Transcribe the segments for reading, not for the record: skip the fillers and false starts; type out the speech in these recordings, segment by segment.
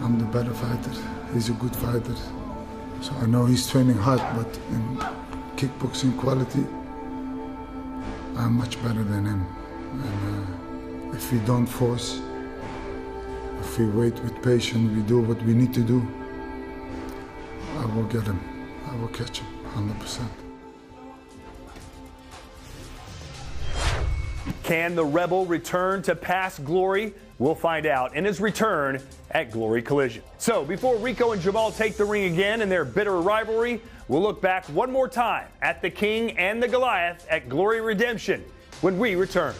I'm the better fighter. He's a good fighter. So I know he's training hard, but in kickboxing quality, I'm much better than him. And if we don't force, if we wait with patience, we do what we need to do, I will get him. I will catch him, 100%. Can the Rebel return to past glory? We'll find out in his return at Glory Collision. So before Rico and Jamal take the ring again in their bitter rivalry, we'll look back one more time at the King and the Goliath at Glory Redemption when we return.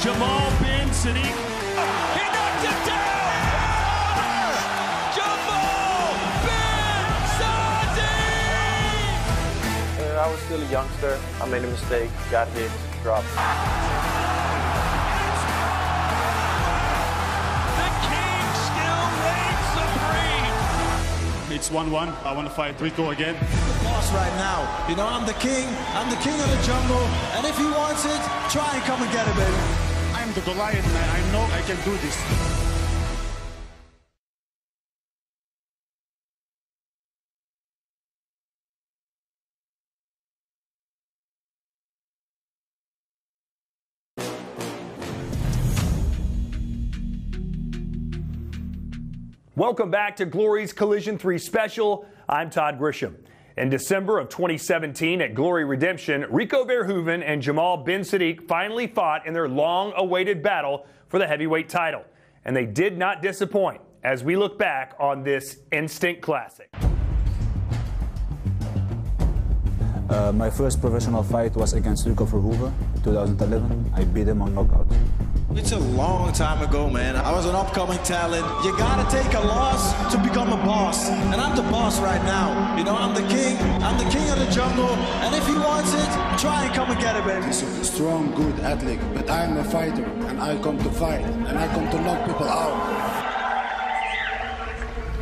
Jamal bin Sadiq. He knocked it down! Jamal bin Sadiq! I was still a youngster. I made a mistake, got hit, dropped. The King still reigns supreme! It's 1-1. I want to fight Rico again. The boss right now. You know, I'm the king of the jungle, and if he wants it, try and come and get it, baby. I'm the Goliath, man. I know I can do this. Welcome back to Glory's Collision 3 Special. I'm Todd Grisham. In December of 2017 at Glory Redemption, Rico Verhoeven and Jamal bin Sadiq finally fought in their long-awaited battle for the heavyweight title. And they did not disappoint as we look back on this instant classic. My first professional fight was against Rico Verhoeven, 2011. I beat him on knockout. It's a long time ago, man. I was an upcoming talent. You gotta take a loss to become a boss. And I'm the boss right now. You know, I'm the king of the jungle. And if he wants it, try and come and get it, baby. He's a strong, good athlete, but I'm a fighter, and I come to fight, and I come to knock people out.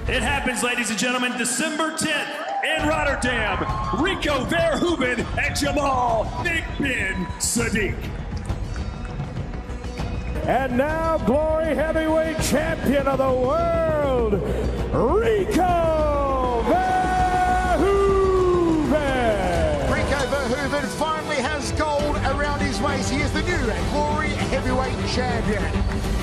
It happens, ladies and gentlemen, December 10th in Rotterdam. Rico Verhoeven and Jamal bin Sadiq. And now, Glory Heavyweight Champion of the World, Rico Verhoeven! Rico Verhoeven finally has gold around his waist. He is the new Glory Heavyweight Champion.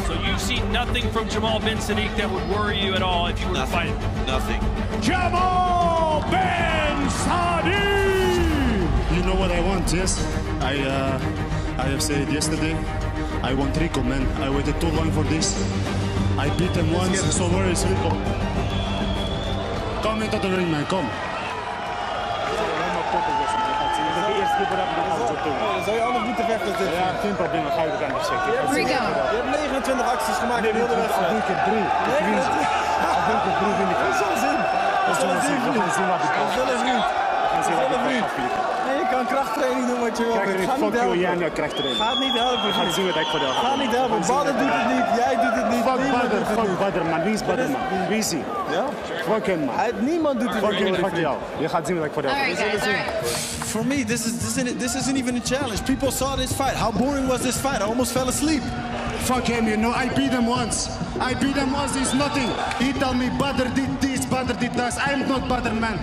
So you see nothing from Jamal bin Sadiq that would worry you at all if you were to fight him? Nothing. Jamal bin Sadiq! You know what I want, yes? I have said it yesterday. I want Rico, man. I waited too long for this. I beat him once, so where is Rico? Come into the ring, man, come. Zou je anders moeten vechten? Ja, 10 problemen, ga je er aan zeker. Rico. Je hebt 29 acties gemaakt in de hele wedstrijd. Ik heb 3. Dat is wel zin. Dat is wel een vriend. Nee, je kan krachttraining doen wat je wil. Gaat niet helpen. Gaat niet helpen. Gaat niet helpen. Badder doet het niet. Jij doet het niet. Fuck Badder, man. Wie is Badder, man? Wie is hij? Ja? Fuck hem, man. Niemand doet het Fuck hem, fuck jou. Je gaat zien wat ik voor jou heb. For me, this isn't even a challenge. People saw this fight. How boring was this fight? I almost fell asleep. Fuck him, you know. I beat him once. It's nothing. He told me Badder did this, Badder did that. I am not Badder, man.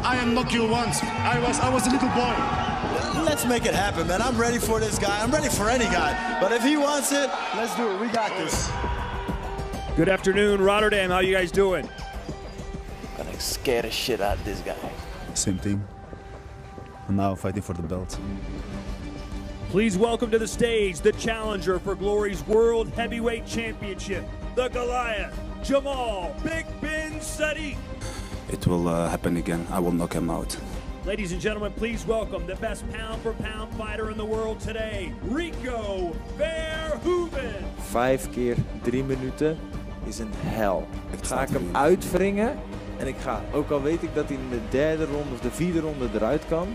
I am knock you once. I was a little boy. Let's make it happen, man. I'm ready for this guy. I'm ready for any guy. But if he wants it, let's do it. We got this. Good afternoon, Rotterdam. How you guys doing? Gonna scare the shit out of this guy. Same thing. I'm now fighting for the belt. Please welcome to the stage the challenger for Glory's World Heavyweight Championship, the Goliath, Jamal bin Sadiq. It will happen again. I will knock him out. Ladies and gentlemen, please welcome the best pound-for-pound fighter in the world today, Rico Verhoeven. 5 keer 3 minuten is een hel. Ga ik hem uitwringen en ik ga, ook al weet ik dat hij in de derde ronde of de vierde ronde eruit kan,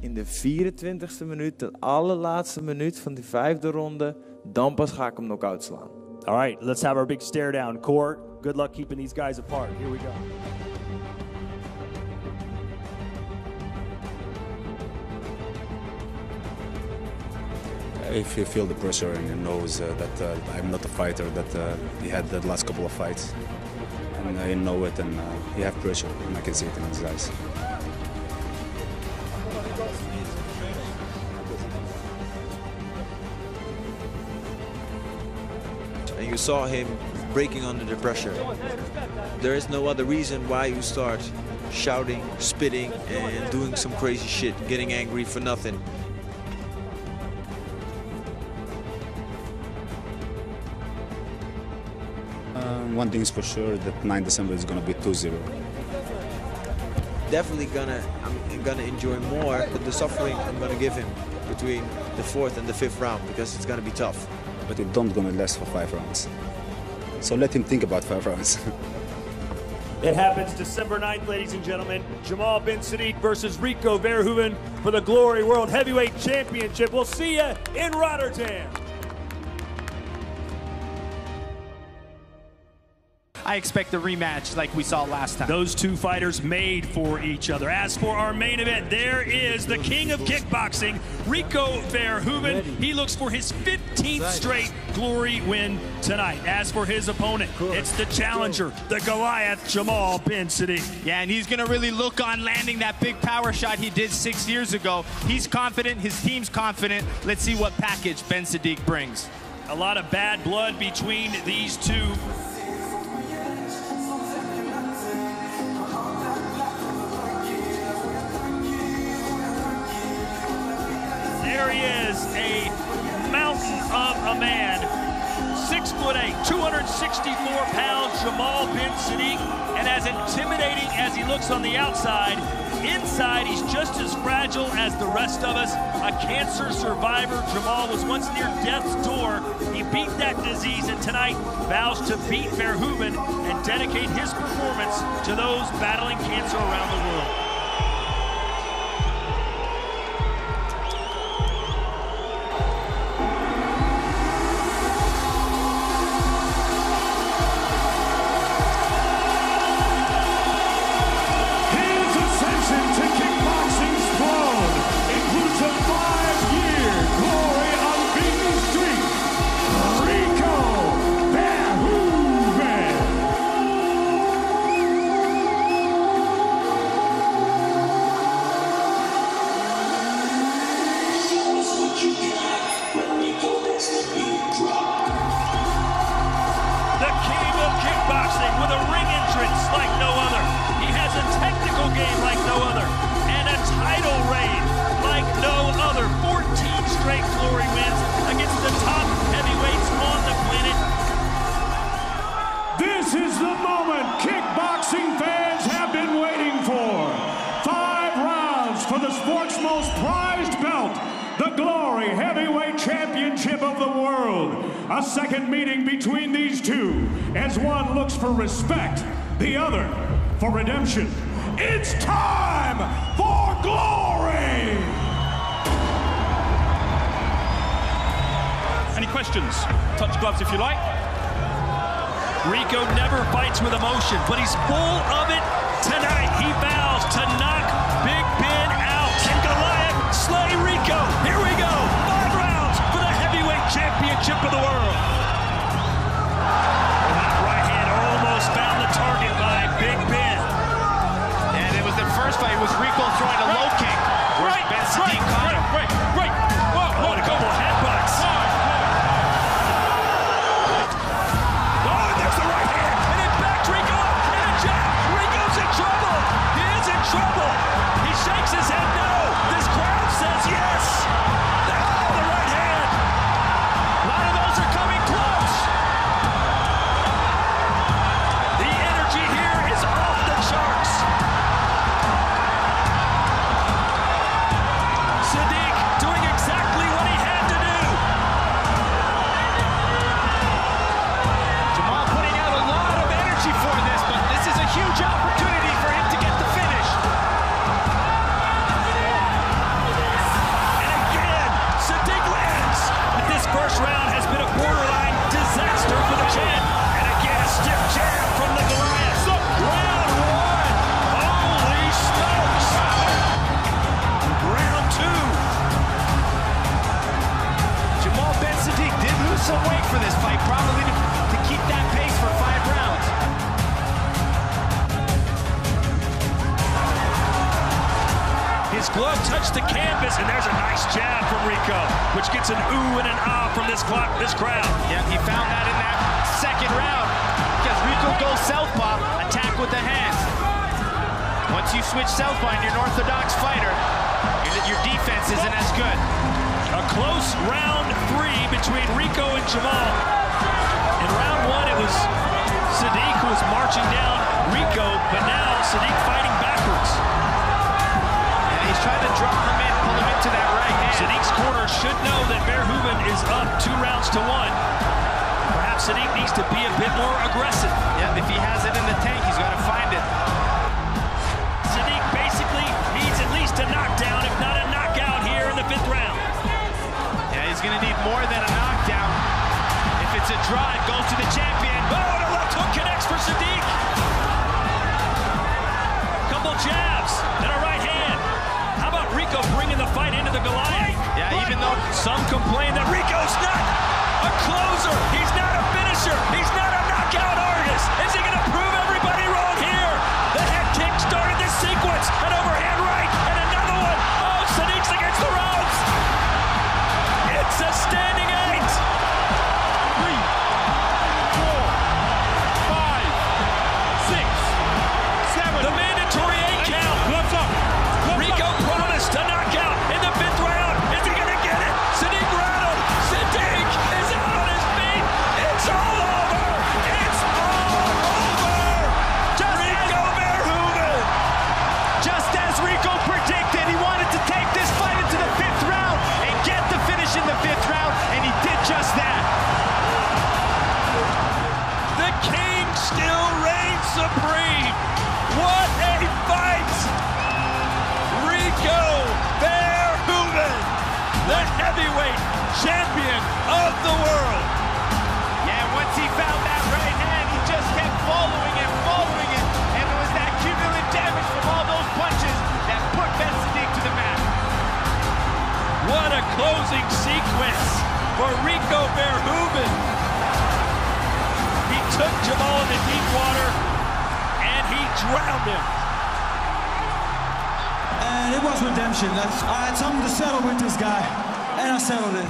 in de 24e minuut, de allerlaatste minuut van die vijfde ronde, dan pas ga ik hem knock-out slaan. All right, let's have our big stare down. Court, good luck keeping these guys apart. Here we go. If you feel the pressure and you knows that I'm not a fighter that he had the last couple of fights, and you know it, and you have pressure, and I can see it in his eyes. And you saw him breaking under the pressure. There is no other reason why you start shouting, spitting, and doing some crazy shit, getting angry for nothing. One thing is for sure, that 9 December is going to be 2-0. Definitely I'm gonna enjoy more the suffering I'm gonna give him between the 4th and the 5th round, because it's gonna be tough. But it don't gonna last for 5 rounds. So let him think about 5 rounds. It happens December 9th, ladies and gentlemen. Jamal bin Sadiq versus Rico Verhoeven for the Glory World Heavyweight Championship. We'll see you in Rotterdam. I expect a rematch like we saw last time. Those two fighters made for each other. As for our main event, there is the king of kickboxing, Rico Verhoeven. He looks for his 15th straight Glory win tonight. As for his opponent, it's the challenger, the Goliath, Jamal bin Sadiq. Yeah, and he's gonna really look on landing that big power shot he did 6 years ago. He's confident, his team's confident. Let's see what package bin Sadiq brings. A lot of bad blood between these two. There he is, a mountain of a man, 6'8", 264 pounds, Jamal bin Sadiq, and as intimidating as he looks on the outside, inside he's just as fragile as the rest of us. A cancer survivor, Jamal was once near death's door. He beat that disease and tonight vows to beat Verhoeven and dedicate his performance to those battling cancer around the world. A second meeting between these two, as one looks for respect, the other for redemption. It's time for glory! Any questions? Touch gloves if you like. Rico never fights with emotion, but he's full of it tonight. He vows to knock Big Ben out. Can Goliath slay Rico? Here we go. 5 rounds for the heavyweight championship of the world. That right hand almost found the target by Big Ben. And it was the first fight. It was Rico throwing a low kick. Ben Sadiq caught him. Whoa, a couple of headbutts. Trouble. He shakes his head no. This crowd says yes. No, the right hand. A lot of those are coming approach the canvas, and there's a nice jab from Rico, which gets an ooh and an ah from this crowd. Yeah, he found that in that second round, because Rico goes southpaw, attack with the hands. Once you switch southpaw and you're an orthodox fighter, your defense isn't as good. A close round 3 between Rico and Jamal. In round 1, it was Sadiq who was marching down Rico, but now Sadiq fighting backwards. And he's trying to draw him in, pull him into that right hand. Sadiq's corner should know that Verhoeven is up 2 rounds to 1. Perhaps Sadiq needs to be a bit more aggressive. Yeah, if he has it in the tank, he's got to find it. Sadiq basically needs at least a knockdown, if not a knockout here in the 5th round. Yeah, he's going to need more than a knockdown. If it's a draw, it goes to the champion. Oh, and a left hook connects for Sadiq. Couple jabs and a right hand. How about Rico bringing the fight into the Goliath? Yeah, even though some complain that Rico's not a closer, he's not a finisher, he's not a knockout artist. Is he going to prove everybody wrong here? The head kick started this sequence, an overhand right, and another one. Oh, Sadiq's against the ropes. It's a standing 8. 3, 4, 5, 6, 7. The mandatory 8 count. Gloves up. Rico promised a knockout in the 5th round. Is he going to get it? Sadiq rattled. Sadiq is out on his feet. It's all over. It's all over. Rico Verhoeven. just as Rico predicted, he wanted to take this fight into the 5th round and get the finish in the 5th round, and he did just that. The king still reigns supreme. What a fight! Rico Verhoeven, the heavyweight champion of the world. Yeah, once he found that right hand, he just kept following it, and it was that cumulative damage from all those punches that put Sadiq to the mat. What a closing sequence for Rico Verhoeven. He took Jamal into deep water and he drowned him. And it was redemption. I had something to settle with this guy, and I settled it.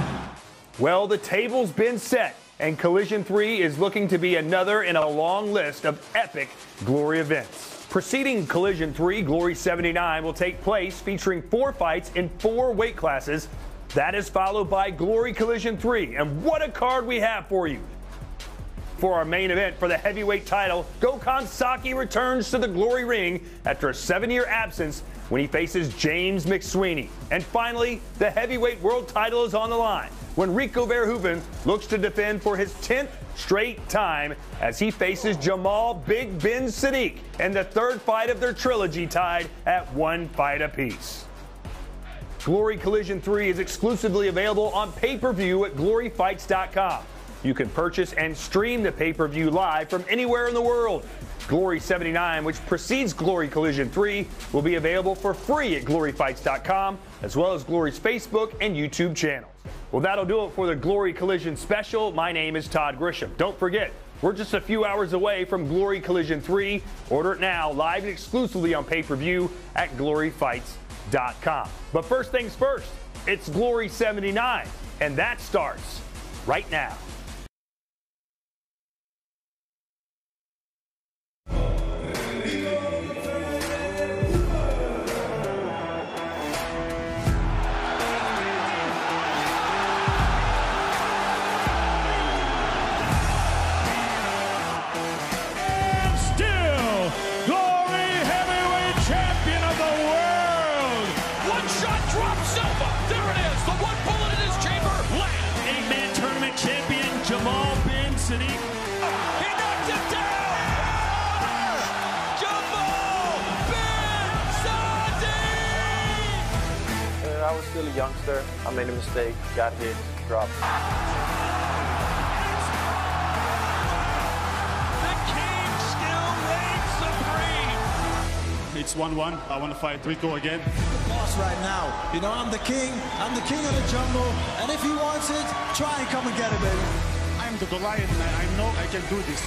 Well, the table's been set, and Collision 3 is looking to be another in a long list of epic Glory events. Preceding Collision 3, Glory 79 will take place, featuring 4 fights in 4 weight classes. That is followed by Glory Collision 3, and what a card we have for you. For our main event for the heavyweight title, Gokhan Saki returns to the Glory ring after a 7-year absence when he faces James McSweeney. And finally, the heavyweight world title is on the line when Rico Verhoeven looks to defend for his 10th straight time as he faces Jamal Big Ben Sadiq in the 3rd fight of their trilogy, tied at 1 fight apiece. Glory Collision 3 is exclusively available on pay-per-view at gloryfights.com. You can purchase and stream the pay-per-view live from anywhere in the world. Glory 79, which precedes Glory Collision 3, will be available for free at gloryfights.com, as well as Glory's Facebook and YouTube channels. Well, that'll do it for the Glory Collision special. My name is Todd Grisham. Don't forget, we're just a few hours away from Glory Collision 3. Order it now, live and exclusively on pay-per-view at gloryfights.com. But first things first, it's Glory 79, and that starts right now. Jamal Ben Sadiq. He knocked him down! Jamal Ben Sadiq! I was still a youngster. I made a mistake, got hit, dropped. The king still reigns supreme. It's 1-1. I want to fight Rico again. Boss right now. You know, I'm the king of the jungle, and if he wants it, try and come and get it, baby. I'm the Goliath, man. I know I can do this.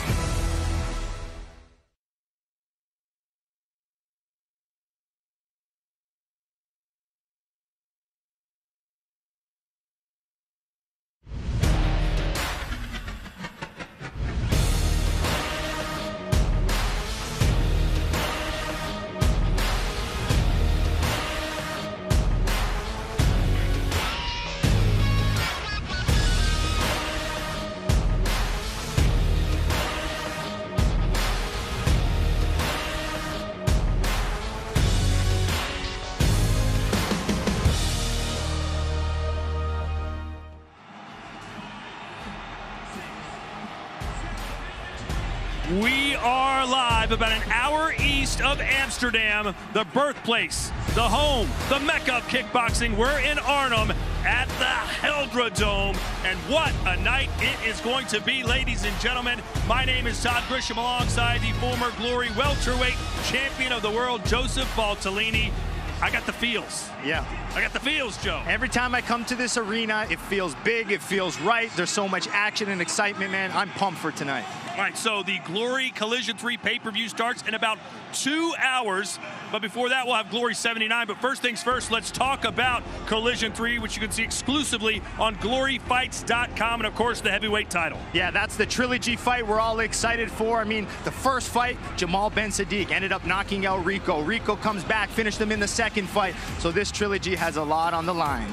We are live about an hour east of Amsterdam, the birthplace, the home, the mecca of kickboxing. We're in Arnhem at the Heldra Dome, and what a night it is going to be, ladies and gentlemen. My name is Todd Grisham, alongside the former Glory welterweight champion of the world, Joseph Valtellini. I got the feels. Yeah. I got the feels, Joe. Every time I come to this arena, it feels big, it feels right. There's so much action and excitement, man. I'm pumped for tonight. All right, so the Glory Collision 3 pay-per-view starts in about 2 hours. But before that, we'll have Glory 79. But first things first, let's talk about Collision 3, which you can see exclusively on gloryfights.com, and, of course, the heavyweight title. Yeah, that's the trilogy fight we're all excited for. I mean, the first fight, Jamal Ben Sadiq ended up knocking out Rico. Rico comes back, finished him in the second fight. So this trilogy has a lot on the line.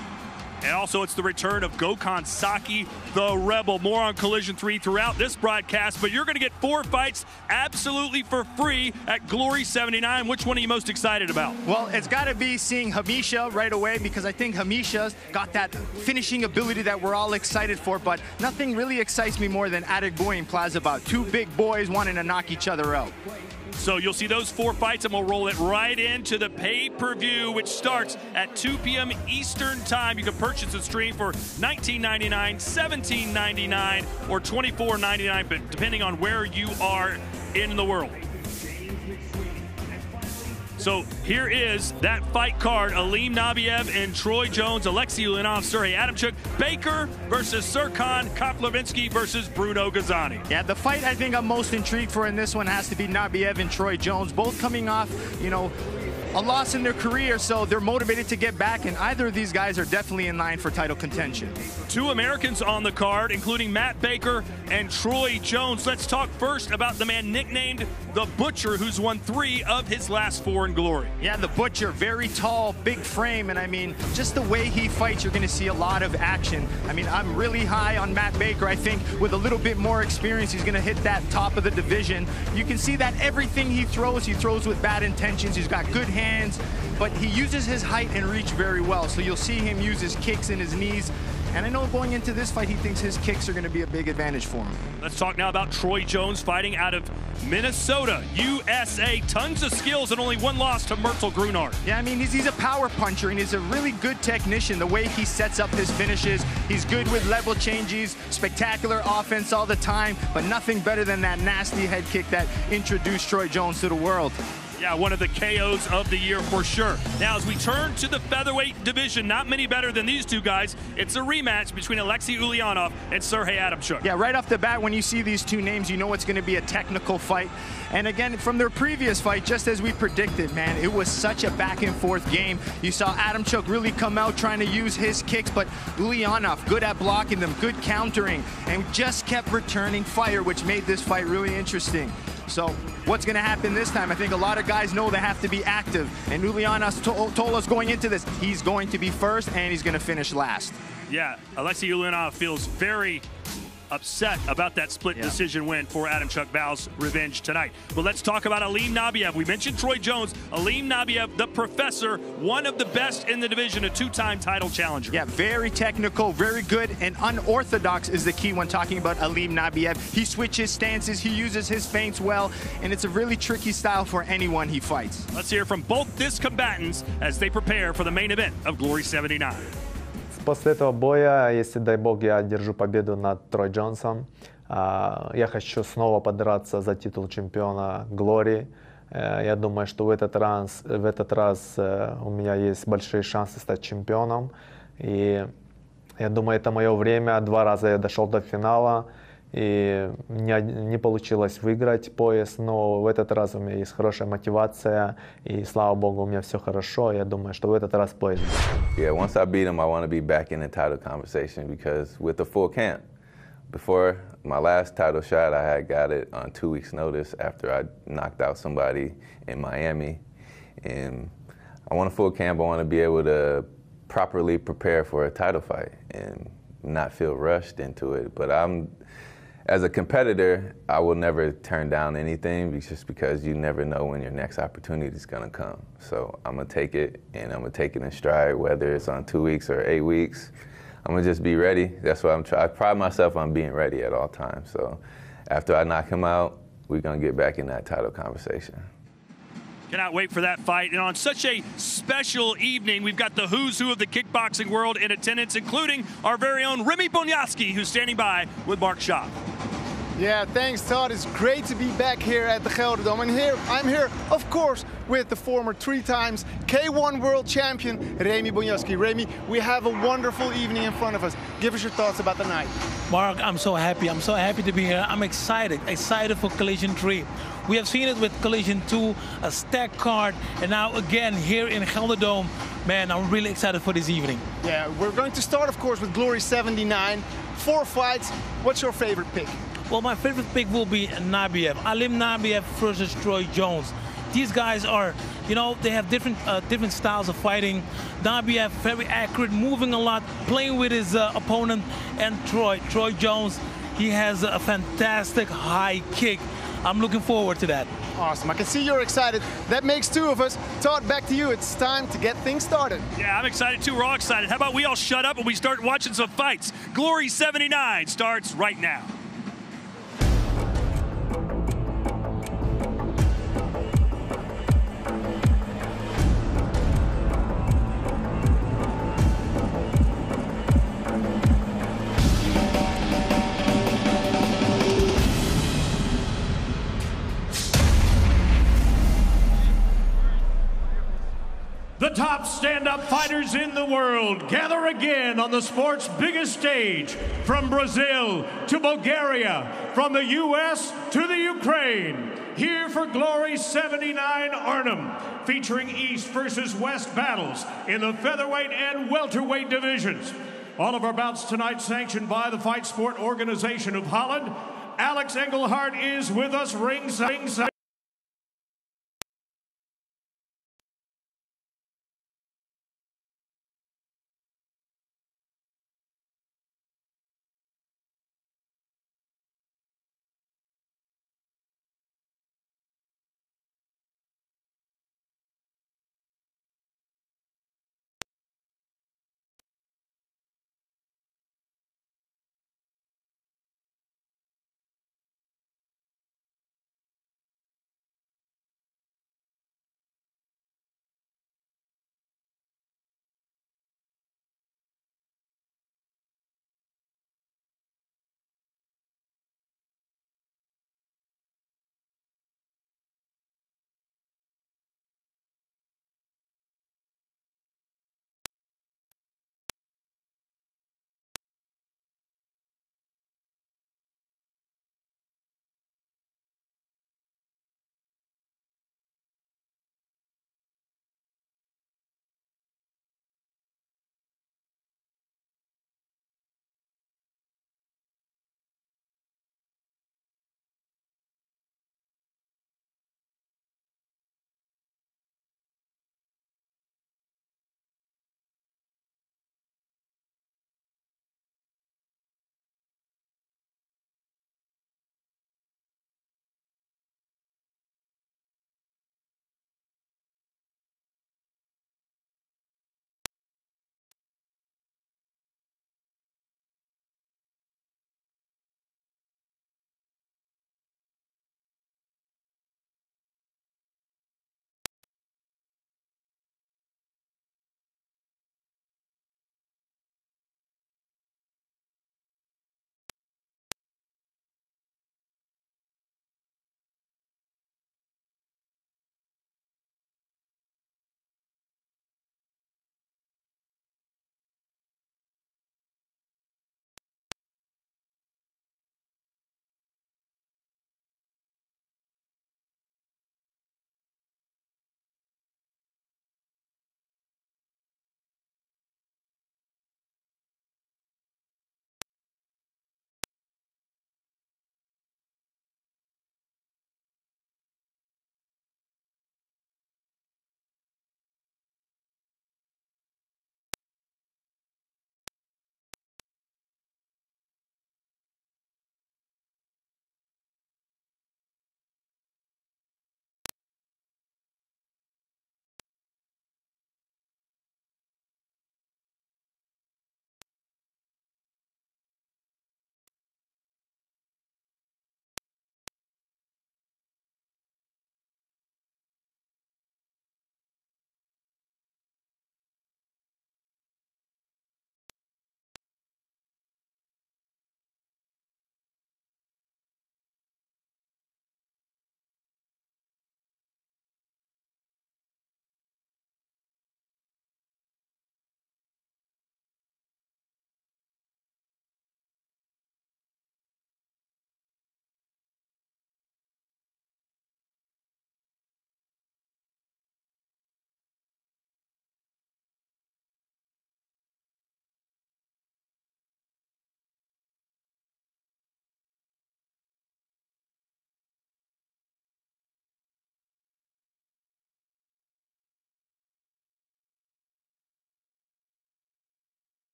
And also, it's the return of Gokhan Saki, the Rebel. More on Collision 3 throughout this broadcast, but you're going to get 4 fights absolutely for free at Glory 79. Which one are you most excited about? Well, it's got to be seeing Hamisha right away, because I think Hamisha's got that finishing ability that we're all excited for, but nothing really excites me more than Ertugrul and Plazibat. 2 big boys wanting to knock each other out. So you'll see those 4 fights, and we'll roll it right into the pay-per-view, which starts at 2 p.m. Eastern Time. You can purchase the stream for $19.99, $17.99, or $24.99, but depending on where you are in the world. So here is that fight card: Alim Nabijev and Troy Jones, Alexei Ulanov, Sergey Adamchuk, Baker versus Serkan, Koprivlenski versus Bruno Gazani. Yeah, the fight I think I'm most intrigued for in this one has to be Nabiyev and Troy Jones, both coming off, you know, a loss in their career, so they're motivated to get back, and either of these guys are definitely in line for title contention. 2 Americans on the card, including Matt Baker and Troy Jones. Let's talk first about the man nicknamed the Butcher, who's won 3 of his last 4 in Glory. Yeah, the Butcher, very tall, big frame, and I mean, just the way he fights, you're going to see a lot of action. I mean, I'm really high on Matt Baker. I think with a little bit more experience, he's going to hit that top of the division. You can see that everything he throws with bad intentions. He's got good hands, but he uses his height and reach very well. So you'll see him use his kicks and his knees. And I know going into this fight, he thinks his kicks are going to be a big advantage for him. Let's talk now about Troy Jones, fighting out of Minnesota, USA. Tons of skills and only 1 loss to Myrtle Grunard. Yeah, I mean, he's a power puncher, and he's a really good technician. The way he sets up his finishes, he's good with level changes, spectacular offense all the time, but nothing better than that nasty head kick that introduced Troy Jones to the world. Yeah, one of the KOs of the year for sure. Now, as we turn to the featherweight division, not many better than these 2 guys. It's a rematch between Alexei Ulanov and Sergey Adamchuk. Yeah, right off the bat, when you see these 2 names, you know it's going to be a technical fight. And again, from their previous fight, just as we predicted, man, it was such a back-and-forth game. You saw Adamchuk really come out trying to use his kicks, but Ulanov, good at blocking them, good countering, and just kept returning fire, which made this fight really interesting. So what's going to happen this time? I think a lot of guys know they have to be active, and Ulanov told us going into this, he's going to be first and he's going to finish last. Yeah, Alexei Ulanov feels very upset about that split decision win for Adamchuk. Vows revenge tonight. But let's talk about Alim Nabijev. We mentioned Troy Jones. Alim Nabijev, the professor, one of the best in the division, a 2-time title challenger. Yeah, very technical, very good, and unorthodox is the key when talking about Alim Nabijev. He switches stances, he uses his feints well, and it's a really tricky style for anyone he fights. Let's hear from both these combatants as they prepare for the main event of Glory 79. После этого боя, если, дай бог, я одержу победу над Трой Джонсом, я хочу снова подраться за титул чемпиона Glory. Я думаю, что в этот раз у меня есть большие шансы стать чемпионом. И я думаю, это мое время. 2 раза я дошел до финала. И не получилось выиграть пояс, но в этот раз у меня есть хорошая мотивация, и слава богу, у меня все хорошо. Я думаю, что в этот раз пояс. Yeah, once I beat him, I want to be back in the title conversation because with the full camp, before my last title shot, I had got it on 2 weeks' notice after I knocked out somebody in Miami, and I want a full camp. I want to be able to properly prepare for a title fight and not feel rushed into it. But as a competitor, I will never turn down anything just because you never know when your next opportunity is going to come. So I'm going to take it, and I'm going to take it in stride, whether it's on 2 weeks or 8 weeks. I'm going to just be ready. That's what I pride myself on being ready at all times. So after I knock him out, we're going to get back in that title conversation. Cannot wait for that fight. And on such a special evening, we've got the who's who of the kickboxing world in attendance, including our very own Remy Bonjasky, who's standing by with Mark Schaap. Yeah, thanks, Todd. It's great to be back here at the Gelderdome. And I'm here, of course, with the former 3-time K1 world champion, Remy Bonjasky. Remy, we have a wonderful evening in front of us. Give us your thoughts about the night. Mark, I'm so happy. I'm so happy to be here. I'm excited for Collision 3. We have seen it with Collision 2, a stacked card, and now again here in Gelderdome. Man, I'm really excited for this evening. Yeah, we're going to start, of course, with Glory 79. 4 fights. What's your favorite pick? Well, my favorite pick will be Nabijev. Alim Nabijev versus Troy Jones. These guys are, you know, they have different styles of fighting. Nabijev, very accurate, moving a lot, playing with his opponent. And Troy Jones, he has a fantastic high kick. I'm looking forward to that. Awesome. I can see you're excited. That makes 2 of us. Todd, back to you. It's time to get things started. Yeah, I'm excited too. We're all excited. How about we all shut up and we start watching some fights? Glory 79 starts right now. The top stand-up fighters in the world gather again on the sport's biggest stage. From Brazil to Bulgaria, from the U.S. to the Ukraine. Here for Glory 79 Arnhem, featuring East versus West battles in the featherweight and welterweight divisions. All of our bouts tonight sanctioned by the Fight Sport Organization of Holland. Alex Engelhardt is with us ringside.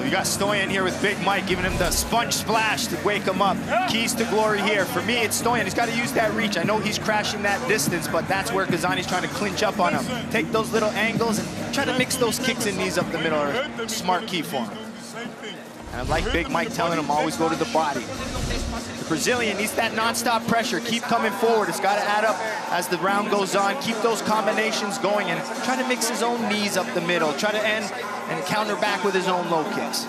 You got Stoyan here with Big Mike giving him the sponge splash to wake him up. Keys to glory here. For me, it's Stoyan. He's got to use that reach. I know he's crashing that distance, but that's where Gazani's trying to clinch up on him. Take those little angles and try to mix those kicks and knees up the middle are a smart key for him. And I like Big Mike telling him always go to the body. The Brazilian needs that non-stop pressure. Keep coming forward. It's got to add up as the round goes on. Keep those combinations going and try to mix his own knees up the middle. Try to end and counter back with his own low kicks.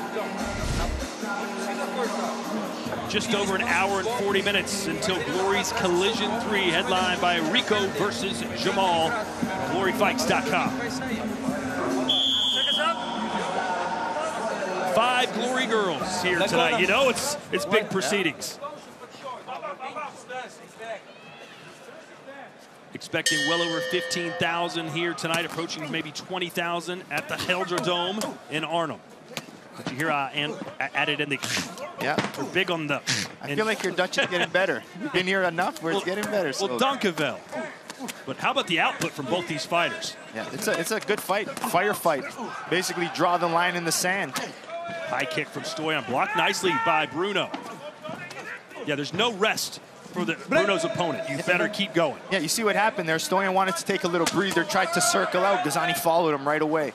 Just over an hour and 40 minutes until Glory's Collision 3, headlined by Rico versus Jamal. GloryFights.com. 5 Glory girls here tonight. You know it's big proceedings. Expecting well over 15,000 here tonight, approaching maybe 20,000 at the Dome in Arnhem. Did you hear I added in the... Yeah. We're big on the... I feel like your Dutch is getting better. You've been here enough where it's getting better. So. Well, dank-u-wel. But how about the output from both these fighters? Yeah, it's a good fight, firefight. Basically draw the line in the sand. High kick from Stoyan, blocked nicely by Bruno. Yeah, there's no rest for Bruno's opponent. You better keep going. Yeah, you see what happened there. Stoyan wanted to take a little breather, tried to circle out. Gazani followed him right away.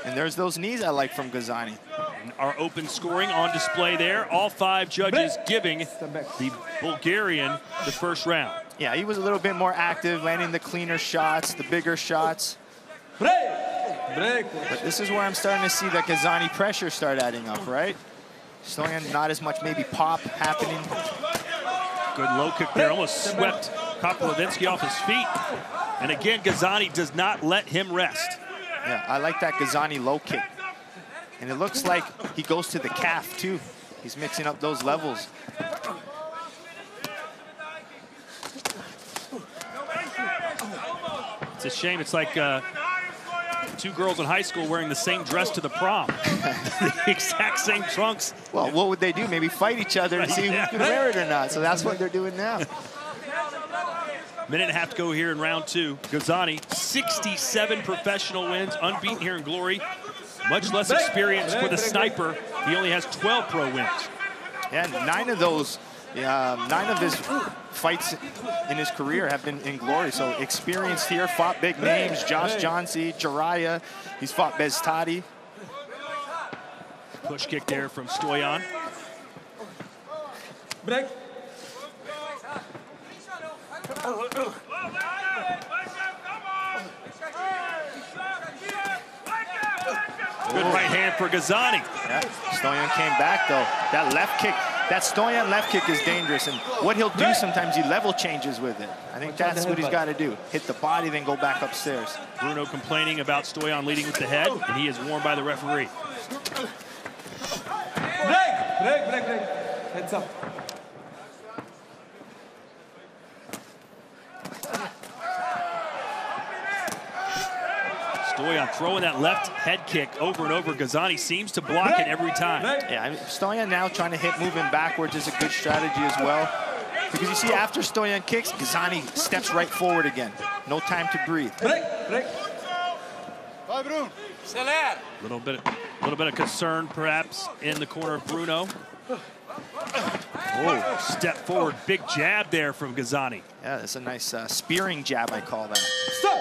And there's those knees I like from Gazani. And our open scoring on display there. All 5 judges giving the Bulgarian the first round. Yeah, he was a little bit more active, landing the cleaner shots, the bigger shots. But this is where I'm starting to see that Gazani pressure start adding up, right? Stoyan, not as much maybe pop happening. Good low kick there, almost swept Koprivlenski off his feet. And again, Gazani does not let him rest. Yeah, I like that Gazani low kick. And it looks like he goes to the calf too. He's mixing up those levels. It's a shame. It's like 2 girls in high school wearing the same dress to the prom. The exact same trunks. Well, what would they do? Maybe fight each other and see who can wear it or not. So that's what they're doing now. Minute and a half to go here in round 2. Gazani, 67 professional wins, unbeaten here in Glory. Much less experience for the sniper. He only has 12 pro wins. Yeah, 9 of those, 9 of his fights in his career have been in Glory. So experienced here, fought big names, Josh Johnsey, Jiraiya. He's fought Beztadi. Push kick there from Stoyan. Break. Good right hand for Gazani. Yeah, Stoyan came back though. That left kick, that Stoyan left kick is dangerous. And what he'll do sometimes, he level changes with it. I think that's what he's got to do. Hit the body, then go back upstairs. Bruno complaining about Stoyan leading with the head, and he is warned by the referee. Break. Heads up. Stoyan throwing that left head kick over and over. Gazani seems to block it every time. Yeah, I mean, Stoyan now trying to hit moving backwards is a good strategy as well. Because you see, after Stoyan kicks, Gazani steps right forward again. No time to breathe. Break. A little bit of concern, perhaps, in the corner of Bruno. Oh, step forward, big jab there from Gazani. Yeah, that's a nice spearing jab, I call that. Stop.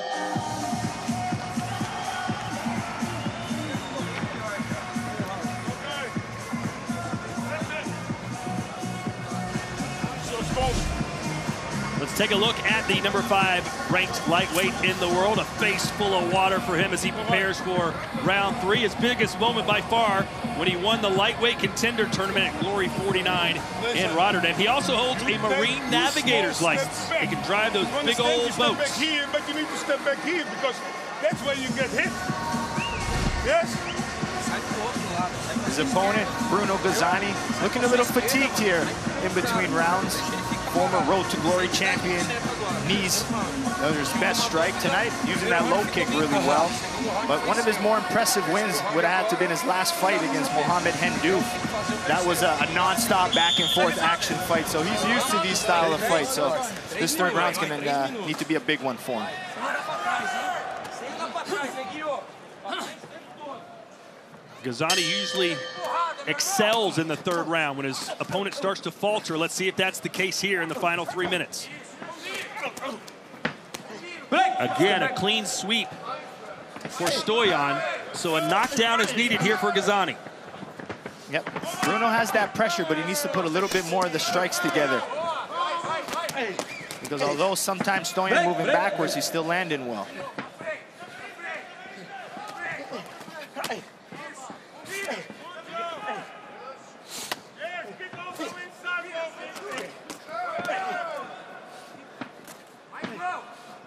Let's take a look at the #5 ranked lightweight in the world. A face full of water for him as he prepares for round 3. His biggest moment by far when he won the lightweight contender tournament at Glory 49 in Rotterdam. He also holds a Marine Navigator's license. He can drive those big old boats. Step back here, but you need to step back here because that's where you get hit. Yes? His opponent, Bruno Gazani, looking a little fatigued here in between rounds. Former Road to Glory champion, knees, that was his best strike tonight, using that low kick really well. But one of his more impressive wins would have had to have been his last fight against Mohamed Hendouf. That was a non-stop back and forth action fight, so he's used to these style of fights. So this 3rd round's gonna need to be a big one for him. Gazani usually excels in the third round when his opponent starts to falter. Let's see if that's the case here in the final 3 minutes. Again, a clean sweep for Stoyan, so a knockdown is needed here for Gazani. Yep, Bruno has that pressure, but he needs to put a little bit more of the strikes together. Because although sometimes Stoyan moving backwards, he's still landing well.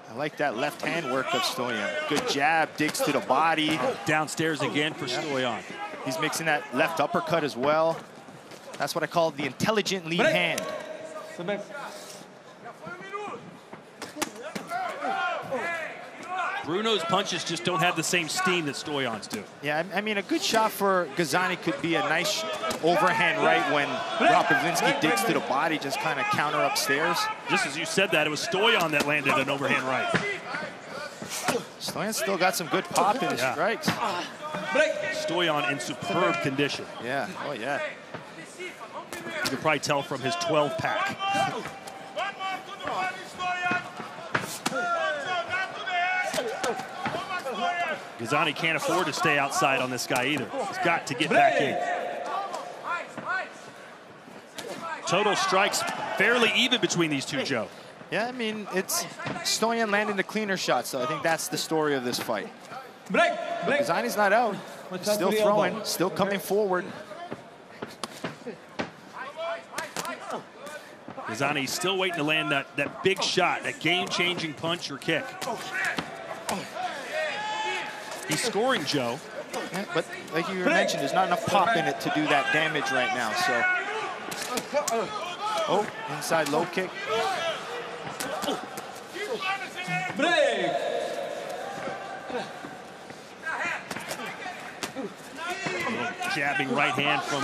I like that left hand work of Stoyan. Good jab, digs to the body. Downstairs again for Stoyan. He's mixing that left uppercut as well. That's what I call the intelligent lead hand. Bruno's punches just don't have the same steam that Stoyan's do. Yeah, I mean, a good shot for Gazani could be a nice overhand right when Koprivlenski digs to the body, just kind of counter upstairs. Just as you said that, it was Stoyan that landed an overhand right. Stoyan still got some good pop in his strikes. Stoyan in superb condition. Yeah, oh yeah. You can probably tell from his 12-pack. Gazani can't afford to stay outside on this guy either. He's got to get back in. Total strikes fairly even between these two, Joe. Yeah, I mean, it's Stoyan landing the cleaner shots, so I think that's the story of this fight. Gazani's not out. Still throwing, still coming forward. Gazani's still waiting to land that big shot, that game-changing punch or kick. He's scoring, Joe. Yeah, but like you mentioned, there's not enough pop in it to do that damage right now, so. Oh, inside low kick. Jabbing right hand from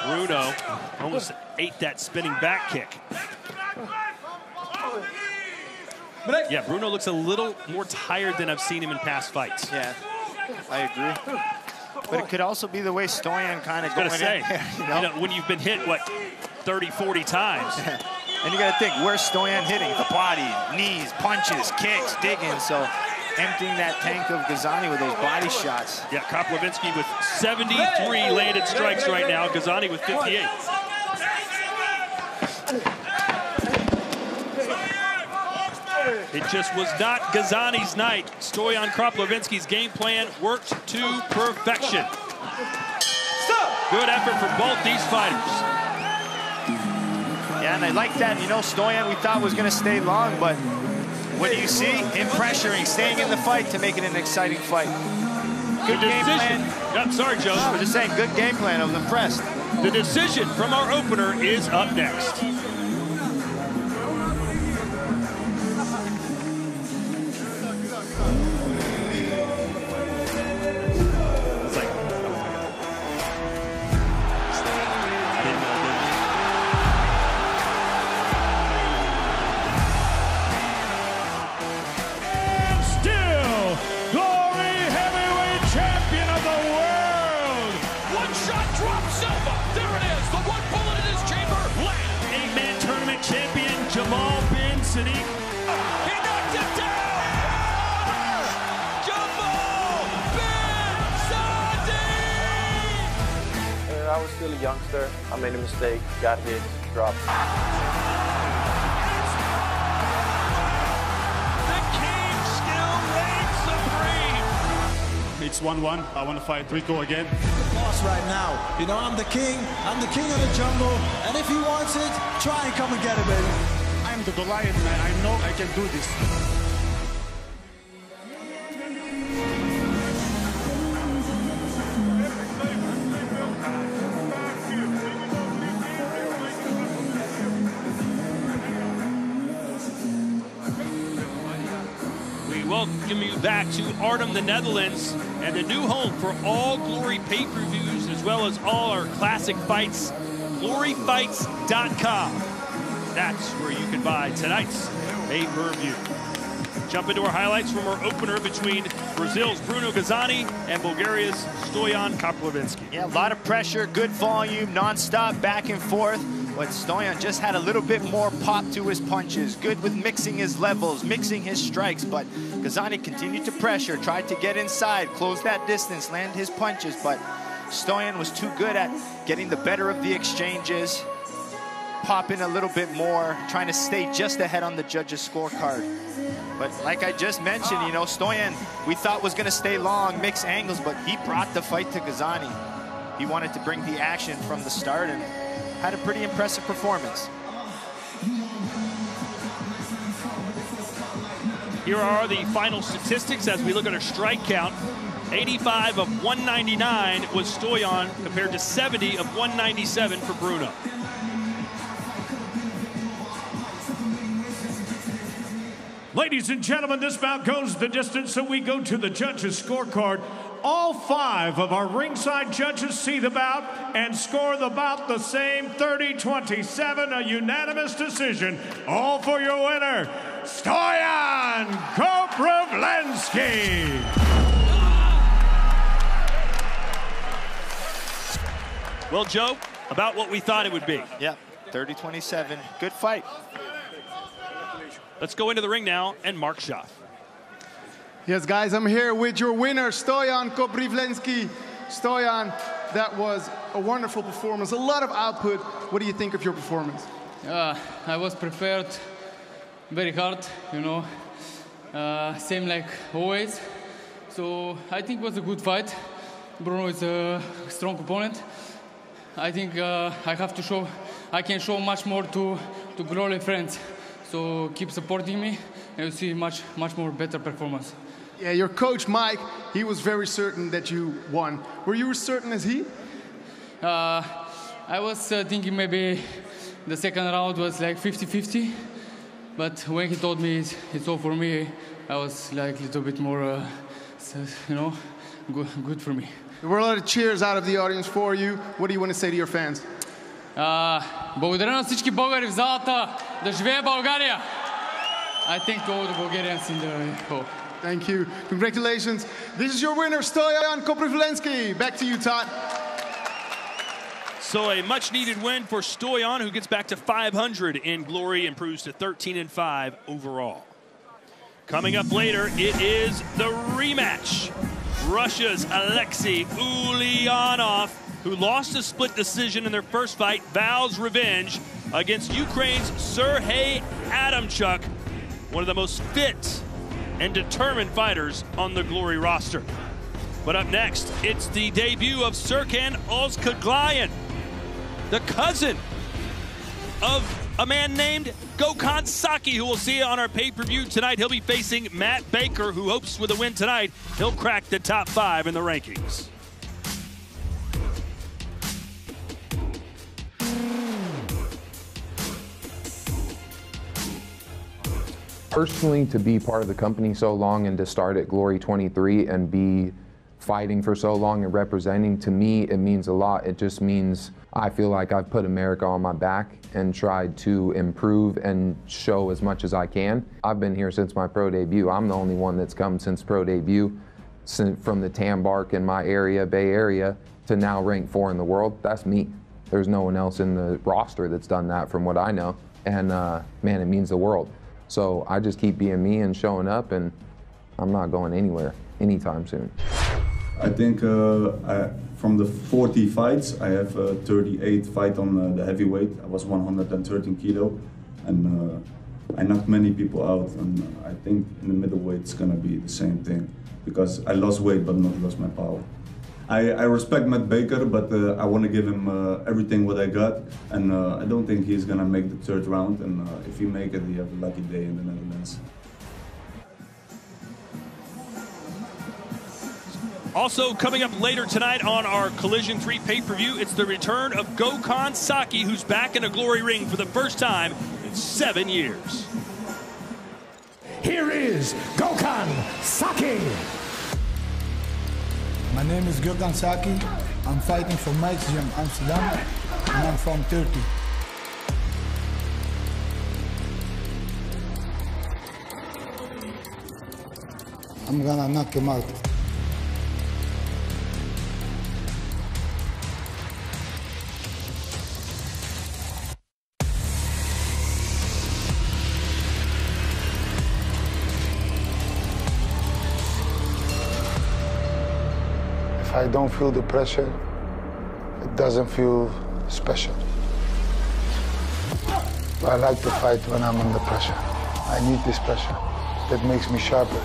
Bruno. Almost ate that spinning back kick. Yeah, Bruno looks a little more tired than I've seen him in past fights. Yeah, I agree. But it could also be the way Stoyan kind of going in. You know, when you've been hit, what, 30, 40 times. And you got to think, where's Stoyan hitting? The body, knees, punches, kicks, digging. So emptying that tank of Gazani with those body shots. Yeah, Koprivlenski with 73 landed strikes right now. Gazani with 58. It just was not Gazani's night. Stoyan Koprivlenski's game plan worked to perfection. Good effort for both these fighters. Yeah, and I like that. You know, Stoyan we thought was going to stay long, but what do you see? Him pressuring, staying in the fight to make it an exciting fight. Good game plan. Yep, sorry, Joe. I was just saying, good game plan. I was impressed. The decision from our opener is up next. Jamal bin Sadiq. He knocked it down! Jamal bin Sadiq! I was still a youngster. I made a mistake, got hit, dropped. The king still reigns supreme. It's 1-1. I want to fight Rico again. Boss right now. You know, I'm the king of the jungle, and if he wants it, try and come and get it, baby. I'm the Goliath, man. I know I can do this. We welcome you back to Arnhem, the Netherlands, and the new home for all Glory pay-per-views, as well as all our classic fights, gloryfights.com. That's where you can buy tonight's pay-per-view. Jump into our highlights from our opener between Brazil's Bruno Gazani and Bulgaria's Stoyan Koprivlenski. Yeah, a lot of pressure, good volume, non-stop, back and forth. But Stoyan just had a little bit more pop to his punches. Good with mixing his levels, mixing his strikes. But Gazani continued to pressure, tried to get inside, close that distance, land his punches. But Stoyan was too good at getting the better of the exchanges, popping a little bit more, trying to stay just ahead on the judges' scorecard. But like I just mentioned, you know, Stoyan, we thought was going to stay long, mix angles, but he brought the fight to Gazani. He wanted to bring the action from the start and had a pretty impressive performance. Here are the final statistics as we look at our strike count. 85 of 199 was Stoyan compared to 70 of 197 for Bruno. Ladies and gentlemen, this bout goes the distance, so we go to the judges' scorecard. All 5 of our ringside judges see the bout and score the bout the same, 30-27, a unanimous decision. All for your winner, Stoyan Koprivlenski. Well, Joe, about what we thought it would be. Yeah, 30-27, good fight. Let's go into the ring now and Mark Schaff. Yes, guys, I'm here with your winner, Stoyan Koprivlenski. Stoyan, that was a wonderful performance, a lot of output. What do you think of your performance? I was prepared very hard, you know, same like always. So I think it was a good fight. Bruno is a strong opponent. I think I can show much more to Glory friends. So keep supporting me, and you'll see much more better performance. Yeah, your coach, Mike, he was very certain that you won. Were you as certain as he? I was thinking maybe the second round was like 50-50. But when he told me it's all for me, I was like a little bit more, you know, good for me. There were a lot of cheers out of the audience for you. What do you want to say to your fans? Благодаря на всички българи в залата. Да живее България! I think all the Bulgarians in the hall. Thank you. Congratulations. This is your winner, Stoyan Koprivlenski. Back to you, Todd. So a much-needed win for Stoyan, who gets back to 500 in Glory, improves to 13-5 overall. Coming up later, it is the rematch. Russia's Alexei Ulyanov, who lost a split decision in their first fight, vows revenge against Ukraine's Sergey Adamchuk, one of the most fit and determined fighters on the Glory roster. But up next, it's the debut of Serkan Özçağlayan, the cousin of a man named Gökhan Saki, who we'll see on our pay-per-view tonight. He'll be facing Matt Baker, who hopes with a win tonight, he'll crack the top 5 in the rankings. Personally, to be part of the company so long and to start at Glory 23 and be fighting for so long and representing, to me, it means a lot. It just means I feel like I've put America on my back and tried to improve and show as much as I can. I've been here since my pro debut. I'm the only one that's come since pro debut, from the Tambark in my area, Bay Area, to now rank 4 in the world. That's me. There's no one else in the roster that's done that from what I know. And man, it means the world. So I just keep being me and showing up, and I'm not going anywhere anytime soon. I think from the 40 fights, I have 38 fights on the heavyweight. I was 113 kilo, and I knocked many people out. And I think in the middleweight it's gonna be the same thing, because I lost weight but not lost my power. I respect Matt Baker, but I want to give him everything what I got, and I don't think he's gonna make the 3rd round. And if he make it, he have a lucky day in the Netherlands. Also coming up later tonight on our Collision 3 pay-per-view, it's the return of Gökhan Saki, who's back in a Glory ring for the first time in 7 years. Here is Gökhan Saki. My name is Gökhan Saki. I'm fighting for Mike's Gym, Amsterdam, and I'm from Turkey. I'm gonna knock him out. If I don't feel the pressure, it doesn't feel special. I like to fight when I'm under pressure. I need this pressure. That makes me sharper.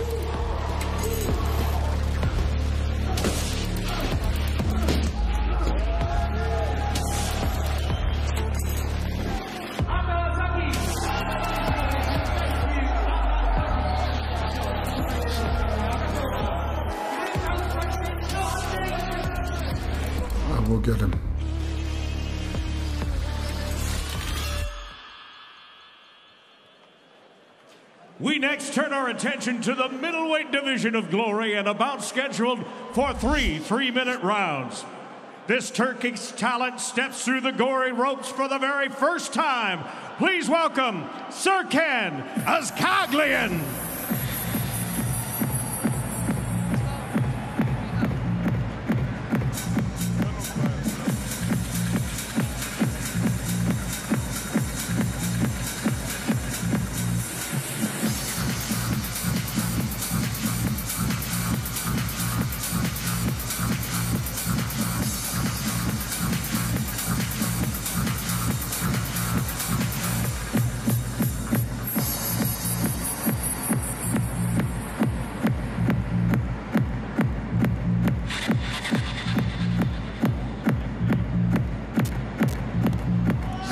I will get him. We next turn our attention to the middleweight division of Glory and about scheduled for three 3-minute rounds. This Turkish talent steps through the gory ropes for the very first time. Please welcome Serkan Özçağlayan.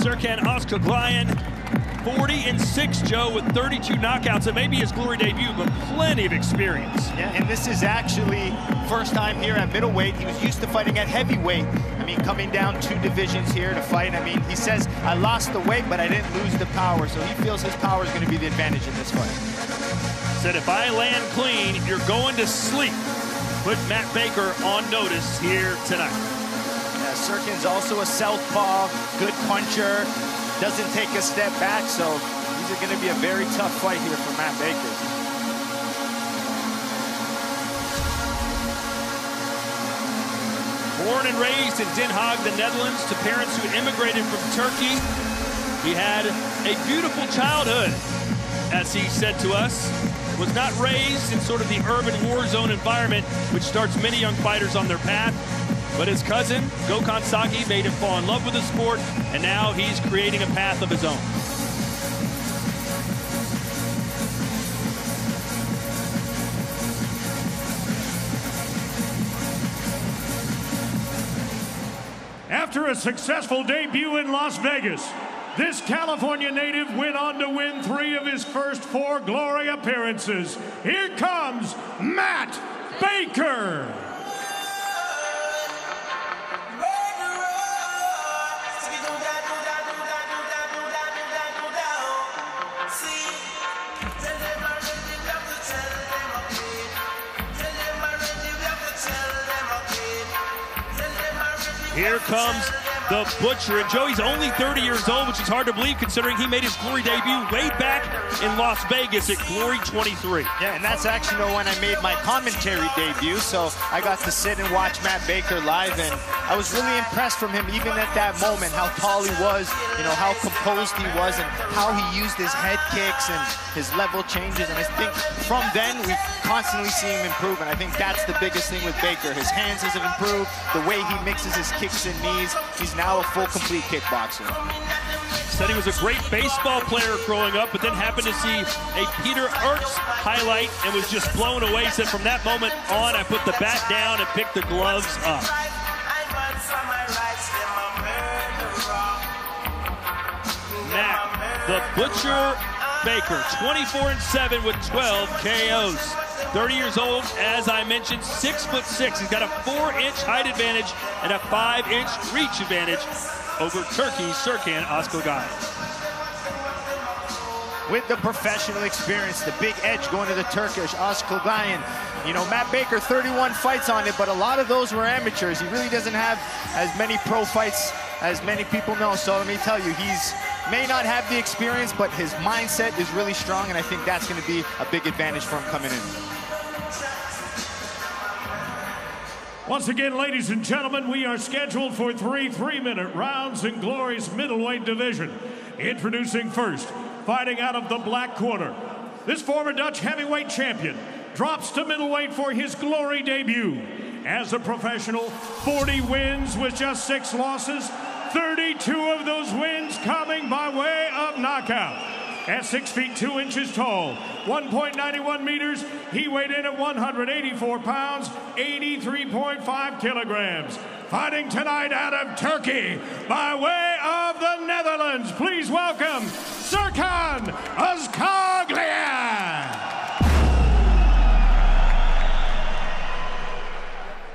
Serkan Özçağlayan, 40-6, Joe, with 32 knockouts. It may be his Glory debut, but plenty of experience. Yeah, and this is actually first time here at middleweight. He was used to fighting at heavyweight. I mean, coming down 2 divisions here to fight. I mean, he says, I lost the weight, but I didn't lose the power. So he feels his power is going to be the advantage in this fight. Said, if I land clean, you're going to sleep. Put Matt Baker on notice here tonight. Serkan's also a southpaw, good puncher, doesn't take a step back, so these are going to be a very tough fight here for Matt Baker. Born and raised in Den Haag, the Netherlands, to parents who immigrated from Turkey, he had a beautiful childhood, as he said to us. Was not raised in sort of the urban war zone environment, which starts many young fighters on their path. But his cousin, Gökhan Saki, made him fall in love with the sport, and now he's creating a path of his own. After a successful debut in Las Vegas, this California native went on to win 3 of his first 4 Glory appearances. Here comes Matt Baker. Here comes the Butcher, and Joey's only 30 years old, which is hard to believe considering he made his Glory debut way back in Las Vegas at Glory 23. Yeah, and that's actually when I made my commentary debut, so I got to sit and watch Matt Baker live, and I was really impressed from him even at that moment, how tall he was, you know, how composed he was, and how he used his head kicks and his level changes, and I think from then we constantly see him improve, and I think that's the biggest thing with Baker. His hands have improved, the way he mixes his kicks and knees. He's now a full, complete kickboxer. Said he was a great baseball player growing up, but then happened to see a Peter Ertz highlight and was just blown away. Said from that moment on, I put the bat down and picked the gloves up. Matt, the Butcher Baker, 24-7 with 12 KOs. 30 years old, as I mentioned, 6'6". He's got a 4-inch height advantage and a 5-inch reach advantage over Turkey's Serkan Özçağlayan. With the professional experience, the big edge going to the Turkish Özçağlayan. You know, Matt Baker, 31 fights on it, but a lot of those were amateurs. He really doesn't have as many pro fights as many people know. So let me tell you, he's may not have the experience, but his mindset is really strong, and I think that's going to be a big advantage for him coming in. Once again, ladies and gentlemen, we are scheduled for 3 3-minute rounds in Glory's middleweight division. Introducing first, fighting out of the black corner, this former Dutch heavyweight champion drops to middleweight for his Glory debut. As a professional, 40 wins with just 6 losses, 32 of those wins coming by way of knockout. At 6 feet 2 inches tall, 1.91 meters, he weighed in at 184 pounds, 83.5 kilograms. Fighting tonight out of Turkey, by way of the Netherlands, please welcome Serkan Özçağlayan.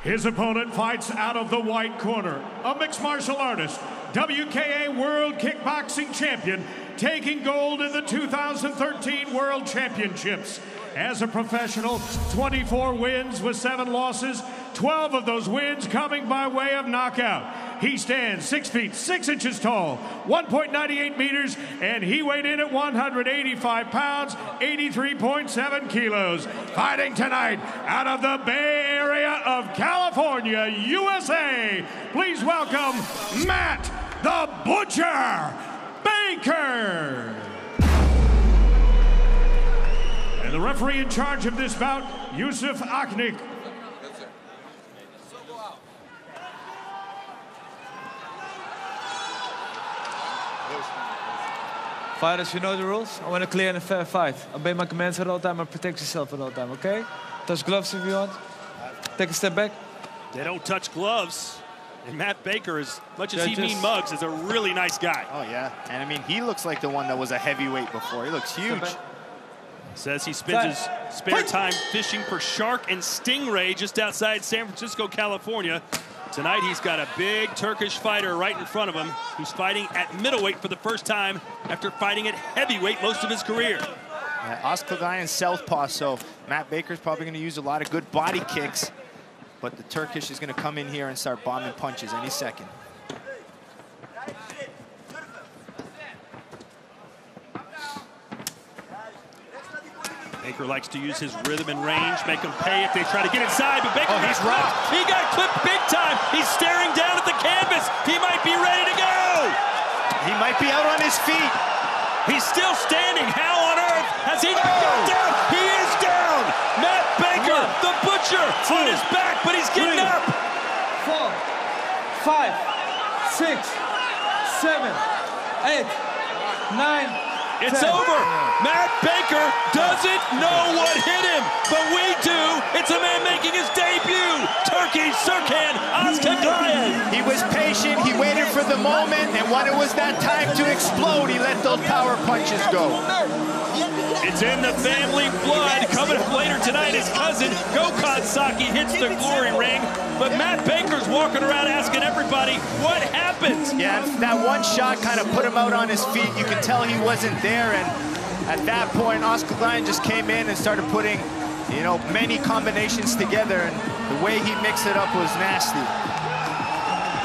His opponent fights out of the white corner, a mixed martial artist, WKA World Kickboxing Champion, taking gold in the 2013 World Championships. As a professional, 24 wins with 7 losses, 12 of those wins coming by way of knockout. He stands 6 feet 6 inches tall, 1.98 meters, and he weighed in at 185 pounds, 83.7 kilos. Fighting tonight out of the Bay Area of California, USA, please welcome Matt the Butcher Baker. And the referee in charge of this bout, Yusuf Aknik. Fighters, you know the rules. I want a clear and a fair fight. Obey my commands at all time and protect yourself at all time, okay? Touch gloves if you want. Take a step back. They don't touch gloves. And Matt Baker, as much as he mean mugs, is a really nice guy. Oh, yeah. And, I mean, he looks like the one that was a heavyweight before. He looks huge. Says he spends his spare time fishing for shark and stingray just outside San Francisco, California. Tonight, he's got a big Turkish fighter right in front of him who's fighting at middleweight for the first time after fighting at heavyweight most of his career. Özçağlayan southpaw, so Matt Baker's probably going to use a lot of good body kicks, but the Turkish is going to come in here and start bombing punches any second. Baker likes to use his rhythm and range, make them pay if they try to get inside, but Baker he's rocked. He got clipped big time. He's staring down at the canvas. He might be ready to go. He might be out on his feet. He's still standing. How on earth has he got down? He is down. Matt Baker, the Butcher, on his back, but he's getting up. 4, 5, 6, 7, 8, 9. It's over. Matt Baker doesn't know what hit him, but we do. It's a man making his debut. Turkey Serkan Özçağlayan. He was patient. He waited for the moment, and when it was that time to explode, he let those power punches go. It's in the family blood. Coming up later tonight, his cousin Gökhan Saki hits the Glory ring, but Matt Baker's walking around asking everybody what happened. Yeah, that one shot kind of put him out on his feet. You could tell he wasn't there, and at that point, Özçağlayan just came in and started putting, you know, many combinations together, and the way he mixed it up was nasty.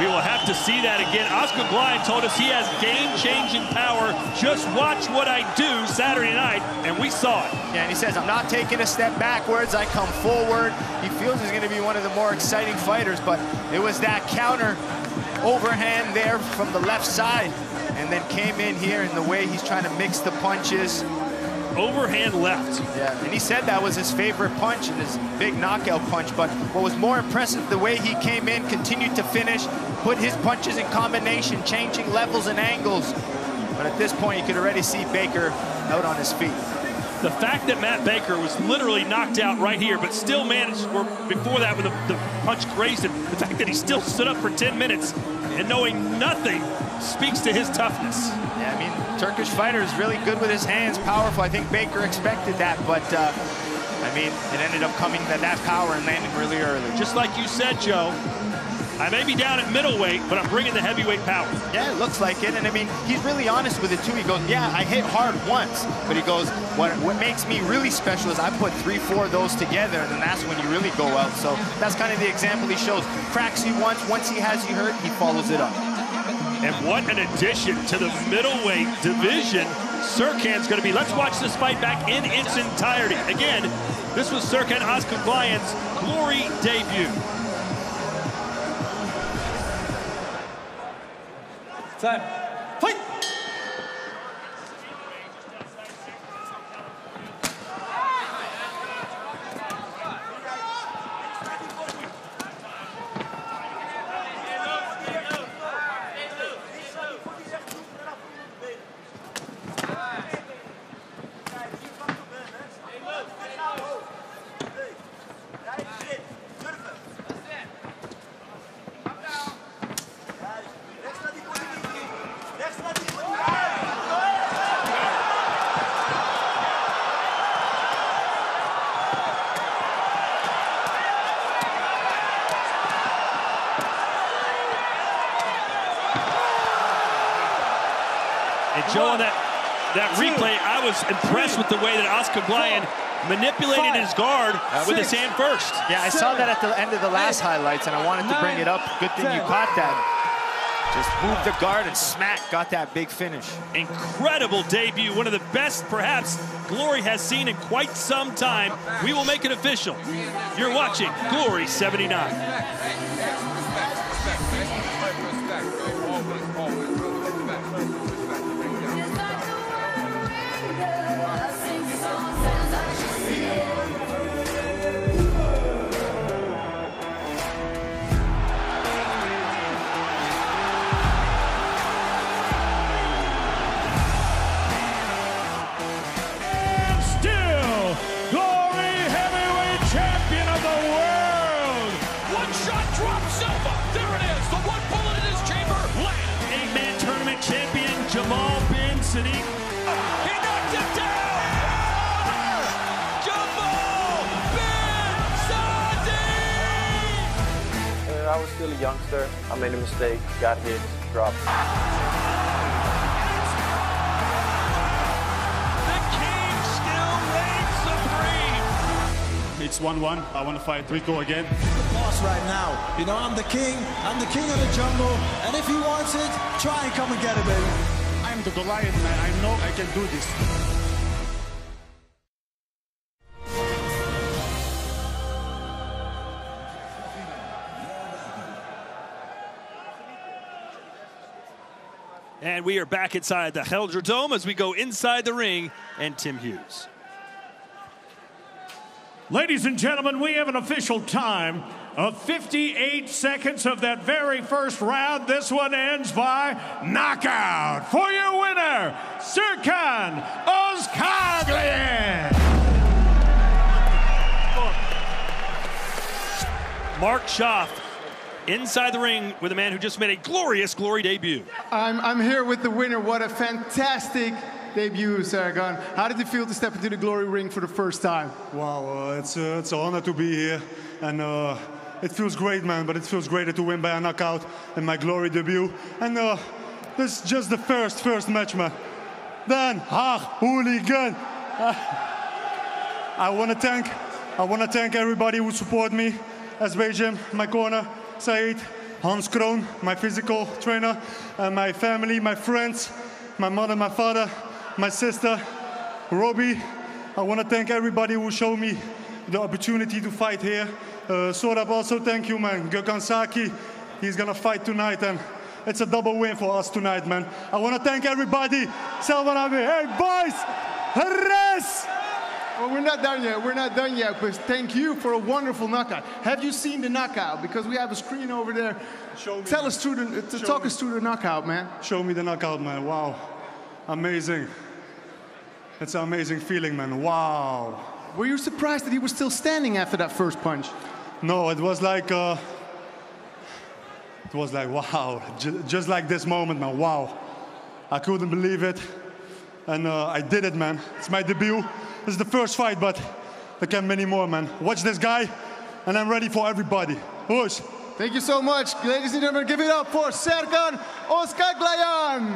We will have to see that again. Özçağlayan told us he has game-changing power. Just watch what I do Saturday night, and we saw it. Yeah, and he says, I'm not taking a step backwards, I come forward. He feels he's going to be one of the more exciting fighters, but it was that counter overhand there from the left side, and then came in here in the way he's trying to mix the punches. Overhand left. Yeah, and he said that was his favorite punch and his big knockout punch, but what was more impressive, the way he came in, continued to finish, put his punches in combination, changing levels and angles. But at this point, you could already see Baker out on his feet. The fact that Matt Baker was literally knocked out right here, but still managed, or before that when the punch grazed him, the fact that he still stood up for 10 minutes and knowing nothing speaks to his toughness. Yeah, I mean, Turkish fighter is really good with his hands, powerful. I think Baker expected that, but I mean, it ended up coming to that power and landing really early. Just like you said, Joe, I may be down at middleweight, but I'm bringing the heavyweight power. Yeah, it looks like it, and I mean, he's really honest with it too. He goes, yeah, I hit hard once, but he goes, what makes me really special is I put 3, 4 of those together, and then that's when you really go out. So that's kind of the example he shows. Cracks you once he has you hurt, he follows it up. And what an addition to the middleweight division Serkan's going to be. Let's watch this fight back in its entirety. Again, this was Serkan Özçağlayan's Glory debut. Time. Fight! Joe, on that replay, I was impressed with the way that Özçağlayan manipulated his guard with his hand first. Yeah, I saw that at the end of the last highlights, and I wanted to bring it up. Good thing you caught that. Just moved the guard and smack, got that big finish. Incredible debut, one of the best, perhaps, Glory has seen in quite some time. We will make it official. You're watching Glory 79. Jamal bin Sadiq. He knocked him down! Jamal bin Sadiq! I was still a youngster. I made a mistake, got hit, dropped. The king still reigns supreme. It's 1-1. I want to fight Rico again. The boss right now. You know, I'm the king of the jungle, and if he wants it, try and come and get it, baby. I'm the Goliath, man. I know I can do this. And we are back inside the Helder Dome as we go inside the ring and Tim Hughes. Ladies and gentlemen, we have an official time of 58 seconds of that very first round. This one ends by knockout. For your winner, Serkan Özçağlayan. Mark Schaff inside the ring with a man who just made a glorious Glory debut. I'm here with the winner. What a fantastic debut, Serkan. How did it feel to step into the Glory ring for the first time? Wow, it's an honor to be here, and it feels great, man. But it feels greater to win by a knockout in my Glory debut. And this is just the first match, man. Then, hooligan. I want to thank everybody who support me. SBGym, my corner, Said, Hans Kroon, my physical trainer, and my family, my friends, my mother, my father, my sister, Robbie. I want to thank everybody who showed me the opportunity to fight here. Sorab, also thank you, man. Gökhan Saki, he's going to fight tonight, and it's a double win for us tonight, man. I want to thank everybody. Hey, boys! Harris! Well, we're not done yet. We're not done yet, but thank you for a wonderful knockout. Have you seen the knockout? Because we have a screen over there. Talk us through the knockout, man. Show me the knockout, man. Wow. Amazing. It's an amazing feeling, man. Wow. Were you surprised that he was still standing after that first punch? No, it was like wow. Just like this moment, man. Wow. I couldn't believe it. And I did it, man. It's my debut. This is the first fight, but there can be many more, man. Watch this guy, and I'm ready for everybody. Push. Thank you so much. Ladies and gentlemen, give it up for Serkan Özçağlayan.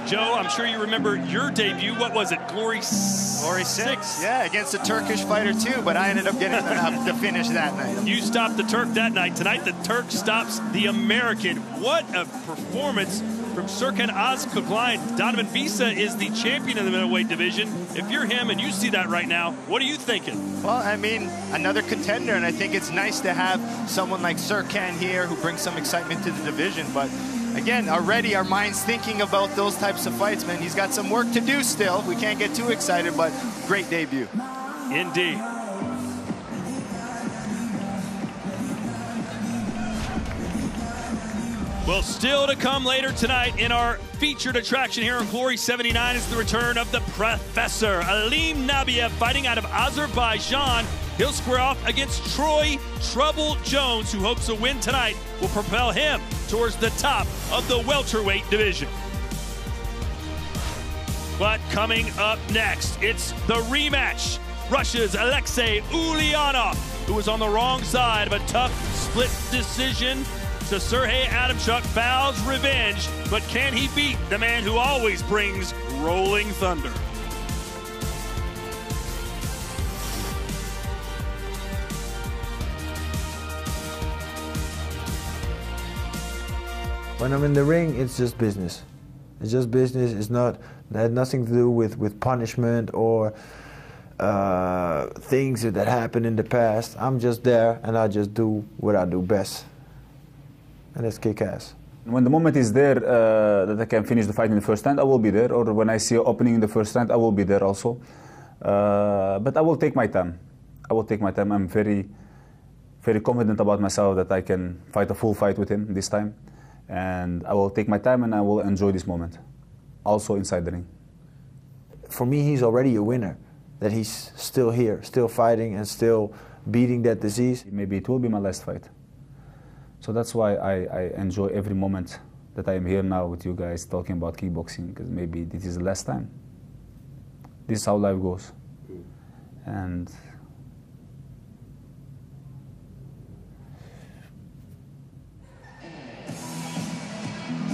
Joe, I'm sure you remember your debut. What was it? Glory 6? Yeah, against a Turkish fighter too, but I ended up getting the finish that night. You stopped the Turk that night. Tonight, the Turk stops the American. What a performance from Serkan Özçağlayan. Donovan Visa is the champion of the middleweight division. If you're him and you see that right now, what are you thinking? Well, I mean, another contender, and I think it's nice to have someone like Serkan here who brings some excitement to the division. But again, already our mind's thinking about those types of fights, man. He's got some work to do still. We can't get too excited, but great debut. Indeed. Well, still to come later tonight in our featured attraction here on Glory 79 is the return of the Professor, Alim Nabijev, fighting out of Azerbaijan. He'll square off against Troy Trouble Jones, who hopes a win tonight will propel him towards the top of the welterweight division. But coming up next, it's the rematch. Russia's Alexei Ulyanov, who was on the wrong side of a tough split decision to Sergey Adamchuk, vows revenge, but can he beat the man who always brings rolling thunder? When I'm in the ring, it's just business. It's just business. It's not, that had nothing to do with punishment or things that happened in the past. I'm just there and I just do what I do best. And it's kick ass. When the moment is there that I can finish the fight in the first round, I will be there. Or when I see an opening in the first round, I will be there also. But I will take my time. I will take my time. I'm very, very confident about myself that I can fight a full fight with him this time. And I will take my time and I will enjoy this moment. Also inside the ring. For me, he's already a winner. That he's still here, still fighting and still beating that disease. Maybe it will be my last fight. So that's why I enjoy every moment that I am here now with you guys talking about kickboxing, because maybe this is the last time. This is how life goes. And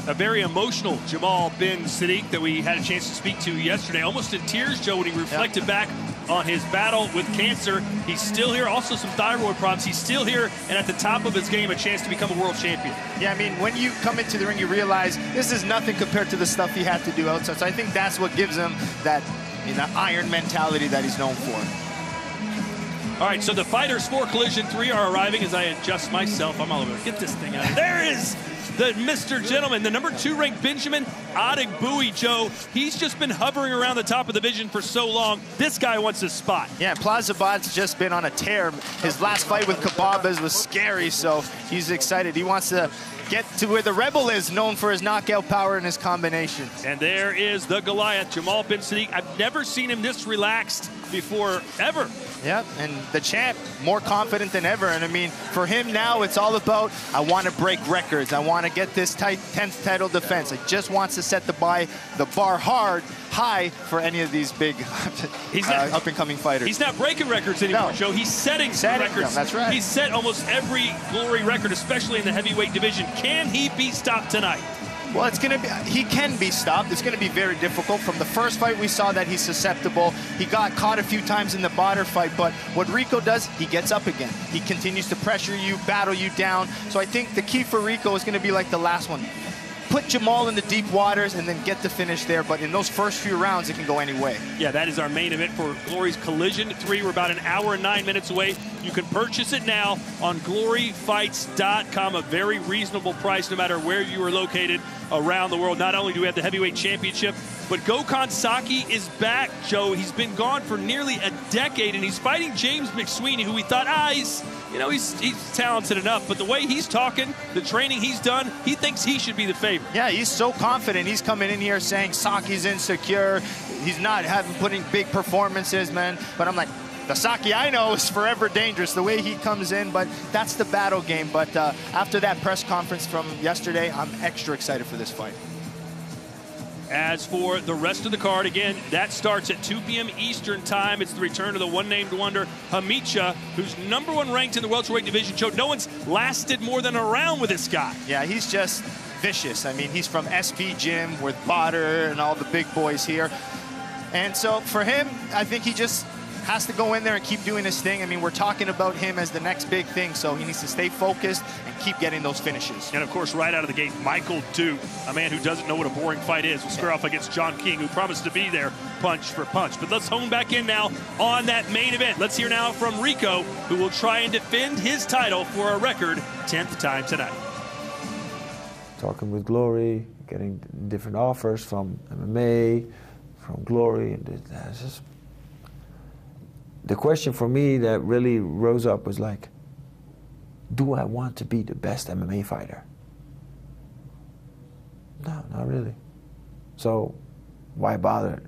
a very emotional Jamal bin Sadiq that we had a chance to speak to yesterday, almost in tears, Joe, when he reflected back on his battle with cancer. He's still here, also some thyroid problems. He's still here, and at the top of his game, a chance to become a world champion. Yeah, I mean, when you come into the ring, you realize this is nothing compared to the stuff he had to do outside. So I think that's what gives him that, iron mentality that he's known for. All right, so the fighters for Collision 3 are arriving as I adjust myself. I'm all over. Get this thing out of there. There is the Mr. Gentleman, the number 2 ranked Benjamin Adegbuyi, Joe. He's just been hovering around the top of the division for so long. This guy wants his spot. Yeah, Plazabad's just been on a tear. His last fight with Kababas was scary, so he's excited. He wants to get to where the Rebel is, known for his knockout power and his combinations. And there is the Goliath, Jamal bin Sadiq. I've never seen him this relaxed before, ever. Yeah, and the champ, more confident than ever. And I mean, for him now, it's all about, I want to break records. I want to get this 10th title defense. He just wants to set the bar high for any of these big up-and-coming fighters. He's not breaking records anymore, Joe. He's setting records. No, that's right. He's set almost every Glory record, especially in the heavyweight division. Can he be stopped tonight? Well, he can be stopped. It's going to be very difficult. From the first fight, we saw that he's susceptible. He got caught a few times in the Badr fight, but what Rico does, he gets up again. He continues to pressure you, battle you down. So I think the key for Rico is going to be like the last one. Put Jamal in the deep waters and then get the finish there, but in those first few rounds, it can go any way. Yeah, that is our main event for Glory's Collision 3. We're about an hour and 9 minutes away. You can purchase it now on gloryfights.com, a very reasonable price no matter where you are located around the world. Not only do we have the heavyweight championship, but Gokhan Saki is back, Joe. He's been gone for nearly a decade, and he's fighting James McSweeney, who we thought, he's talented enough. But the way he's talking, the training he's done, he thinks he should be the favorite. Yeah, he's so confident. He's coming in here saying Saki's insecure. He's not putting big performances, man. But I'm like, the Saki I know is forever dangerous, the way he comes in, but that's the battle game. But after that press conference from yesterday, I'm extra excited for this fight. As for the rest of the card, again, that starts at 2 p.m. Eastern time. It's the return of the one-named wonder, Hamicha, who's #1 ranked in the welterweight division. Joe, no one's lasted more than a round with this guy. Yeah, he's just vicious. I mean, he's from SP Gym with Badr and all the big boys here. And so for him, I think he just has to go in there and keep doing his thing. I mean, we're talking about him as the next big thing, so he needs to stay focused and keep getting those finishes. And of course, right out of the gate, Michael Duke, a man who doesn't know what a boring fight is, will square off against John King, who promised to be there punch for punch. But let's hone back in now on that main event. Let's hear now from Rico, who will try and defend his title for a record 10th time tonight. Talking with Glory, getting different offers from MMA, from Glory, and that's just the question for me that really rose up was like, do I want to be the best MMA fighter? No, not really. So why bother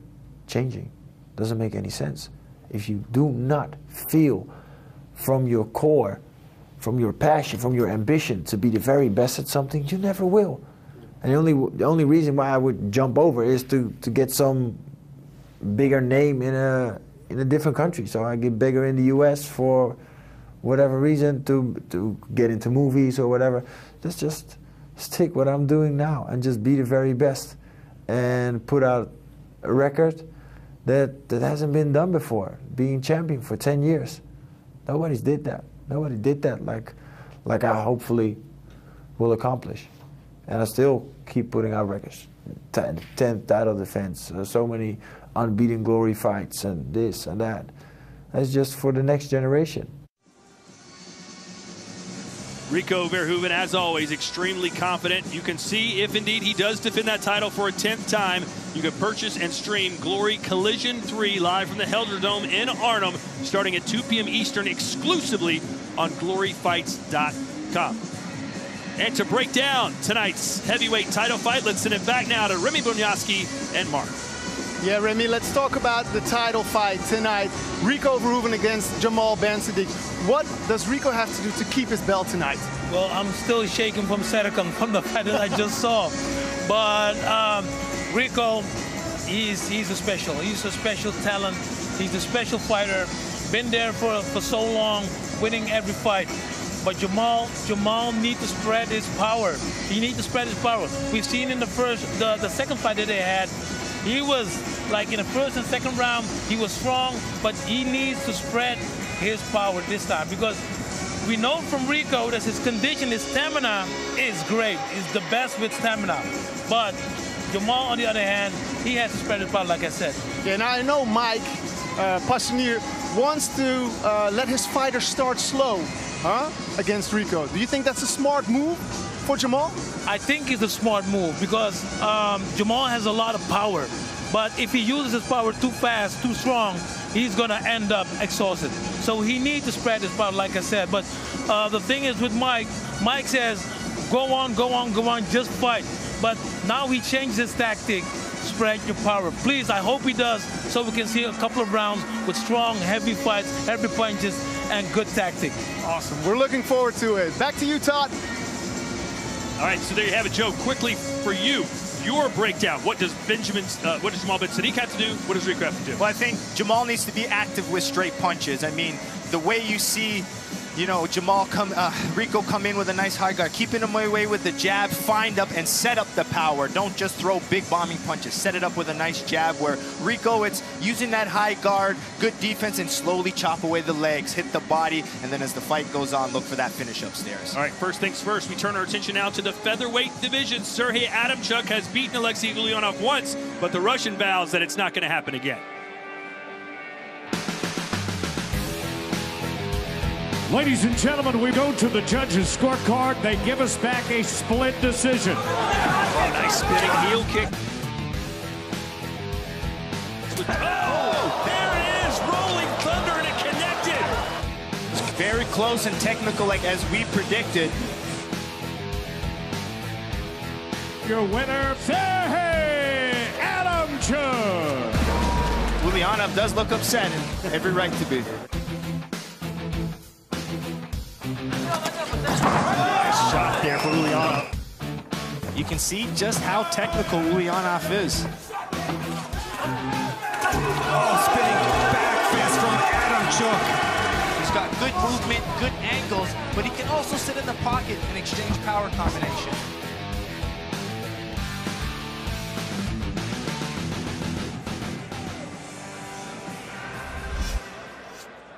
changing? Doesn't make any sense. If you do not feel from your core, from your passion, from your ambition to be the very best at something, you never will. And the only reason why I would jump over is to get some bigger name in a different country. So I get bigger in the US for whatever reason, to get into movies or whatever. Let's just stick what I'm doing now and just be the very best and put out a record that hasn't been done before, being champion for 10 years. Nobody's did that. Nobody did that like I hopefully will accomplish. And I still keep putting out records. 10th title defense, so many unbeaten Glory fights and this and that. That's just for the next generation. Rico Verhoeven, as always, extremely confident. You can see if indeed he does defend that title for a 10th time. You can purchase and stream Glory Collision 3 live from the Helder in Arnhem, starting at 2 p.m. Eastern, exclusively on gloryfights.com. And to break down tonight's heavyweight title fight, let's send it back now to Remy Bonjasky and Mark. Yeah, Remy, let's talk about the title fight tonight. Rico Verhoeven against Jamal Ben-Saddik. What does Rico have to do to keep his belt tonight? Well, I'm still shaking from Serkan, from the fight that I just saw. But Rico, he's a special talent. He's a special fighter. Been there for so long, winning every fight. But Jamal needs to spread his power. He needs to spread his power. We've seen in the second fight that they had, he was like in the first and second round, he was strong, but he needs to spread his power this time, because we know from Rico that his condition, his stamina is great. He's the best with stamina. But Jamal, on the other hand, he has to spread his power, like I said. Yeah, now I know Mike Passanier wants to let his fighter start slow against Rico. Do you think that's a smart move for Jamal? I think it's a smart move because Jamal has a lot of power. But if he uses his power too fast, too strong, he's going to end up exhausted. So he needs to spread his power, like I said. But the thing is with Mike says, go on, just fight. But now he changed his tactic, spread your power. Please, I hope he does, so we can see a couple of rounds with strong, heavy fights, heavy punches, and good tactic. Awesome. We're looking forward to it. Back to you, Todd. All right, so there you have it, Joe. Quickly for you, your breakdown. What does Jamal Ben-Saddik have to do? What does Rico have to do? Well, I think Jamal needs to be active with straight punches. I mean, the way you see, you know, Rico come in with a nice high guard, keeping him away with the jab, find up and set up the power. Don't just throw big bombing punches. Set it up with a nice jab, where Rico, it's using that high guard, good defense, and slowly chop away the legs, hit the body, and then as the fight goes on, look for that finish upstairs. All right, first things first, we turn our attention now to the featherweight division. Sergey Adamchuk has beaten Alexei Ulyanov once, but the Russian vows that it's not going to happen again. Ladies and gentlemen, we go to the judges' scorecard. They give us back a split decision. Oh, nice spinning heel kick. Oh, there it is, rolling thunder, and it connected. It's very close and technical, like as we predicted. Your winner, Sergey Adamchuk. Ulyanov does look upset, and every right to be. Nice shot there for Ulyanov. You can see just how technical Ulyanov is. Oh, spinning back fist from Adamchuk. He's got good movement, good angles, but he can also sit in the pocket and exchange power combination.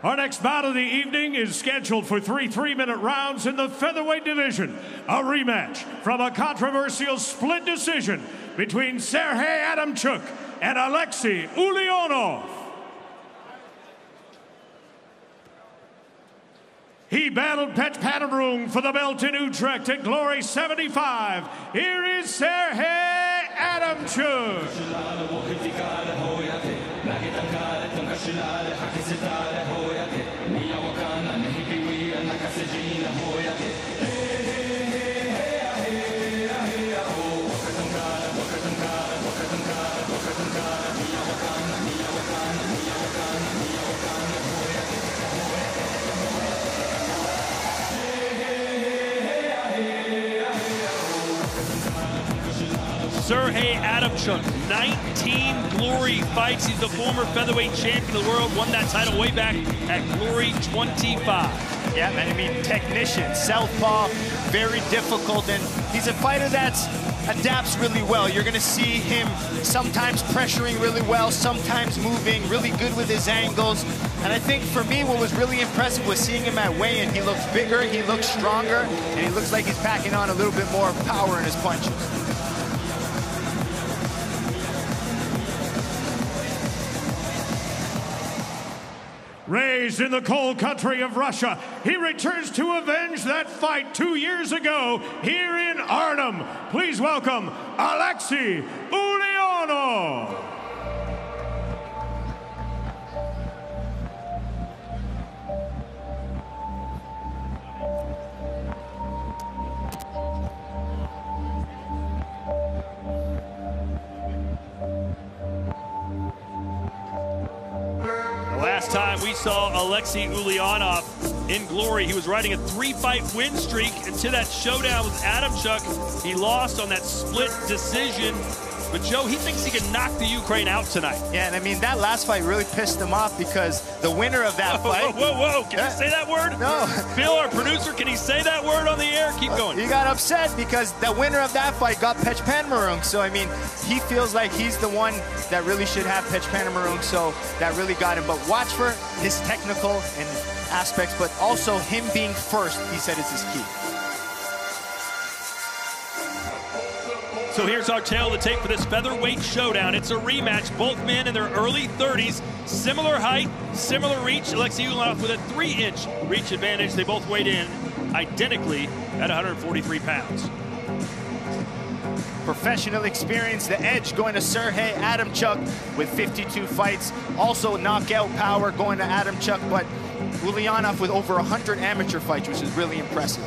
Our next bout of the evening is scheduled for 3 3-minute rounds in the featherweight division. A rematch from a controversial split decision between Sergey Adamchuk and Alexei Ulyanov. He battled Penaz for the belt in Utrecht at Glory 75. Here is Sergey Adamchuk. Sergey Adamchuk, 19 Glory fights. He's the former featherweight champion of the world, won that title way back at Glory 25. Yeah, man, I mean, technician, southpaw, very difficult, and he's a fighter that adapts really well. You're gonna see him sometimes pressuring really well, sometimes moving, really good with his angles. And I think for me, what was really impressive was seeing him at weigh-in. He looks bigger, he looks stronger, and he looks like he's packing on a little bit more power in his punches. Raised in the cold country of Russia, he returns to avenge that fight 2 years ago here in Arnhem. Please welcome Alexei Ulyanov. Last time we saw Alexei Ulyanov in Glory, he was riding a 3-fight win streak until that showdown with Adamchuk. He lost on that split decision. But Joe, he thinks he can knock the Ukraine out tonight. Yeah, and I mean, that last fight really pissed him off because the winner of that fight... Whoa. Can you say that word? No. Phil, our producer, can he say that word on the air? Keep going. He got upset because the winner of that fight got Pechpanmarung. So, I mean, he feels like he's the one that really should have Pechpanmarung. So that really got him. But watch for his technical and aspects, but also him being first, he said, is his key. So here's our tail of the tape for this featherweight showdown. It's a rematch. Both men in their early 30s. Similar height, similar reach. Alexei Ulyanov with a 3-inch reach advantage. They both weighed in identically at 143 pounds. Professional experience, the edge going to Sergey Adamchuk with 52 fights. Also knockout power going to Adamchuk, but Ulyanov with over 100 amateur fights, which is really impressive.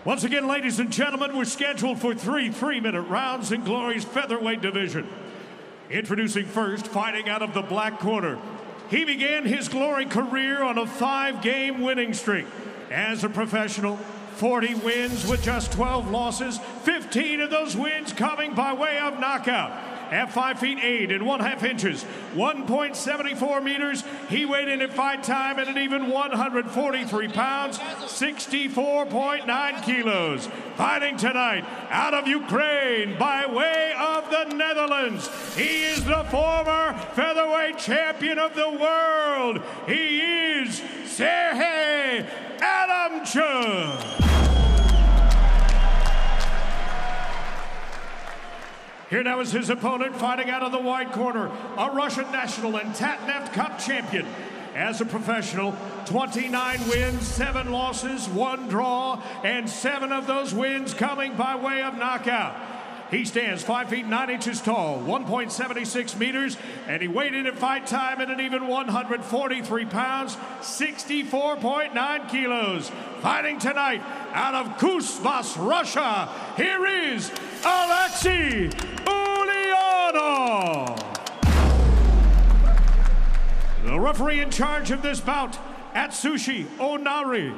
Once again, ladies and gentlemen, we're scheduled for 3 3-minute rounds in Glory's featherweight division. Introducing first, fighting out of the black corner. He began his Glory career on a 5-game winning streak. As a professional, 40 wins with just 12 losses, 15 of those wins coming by way of knockout. At 5 feet 8 and 1/2 inches, 1.74 meters, he weighed in at fight time at an even 143 pounds, 64.9 kilos. Fighting tonight out of Ukraine by way of the Netherlands. He is the former featherweight champion of the world. He is Sergey Adamchuk. Here now is his opponent, fighting out of the white corner, a Russian national and Tatneft Cup champion. As a professional, 29 wins, 7 losses, 1 draw, and 7 of those wins coming by way of knockout. He stands 5 feet 9 inches tall, 1.76 meters, and he weighed in at fight time at an even 143 pounds, 64.9 kilos. Fighting tonight out of Kuzbass, Russia, here is Alexei Ulyanov. The referee in charge of this bout, Atsushi Onari.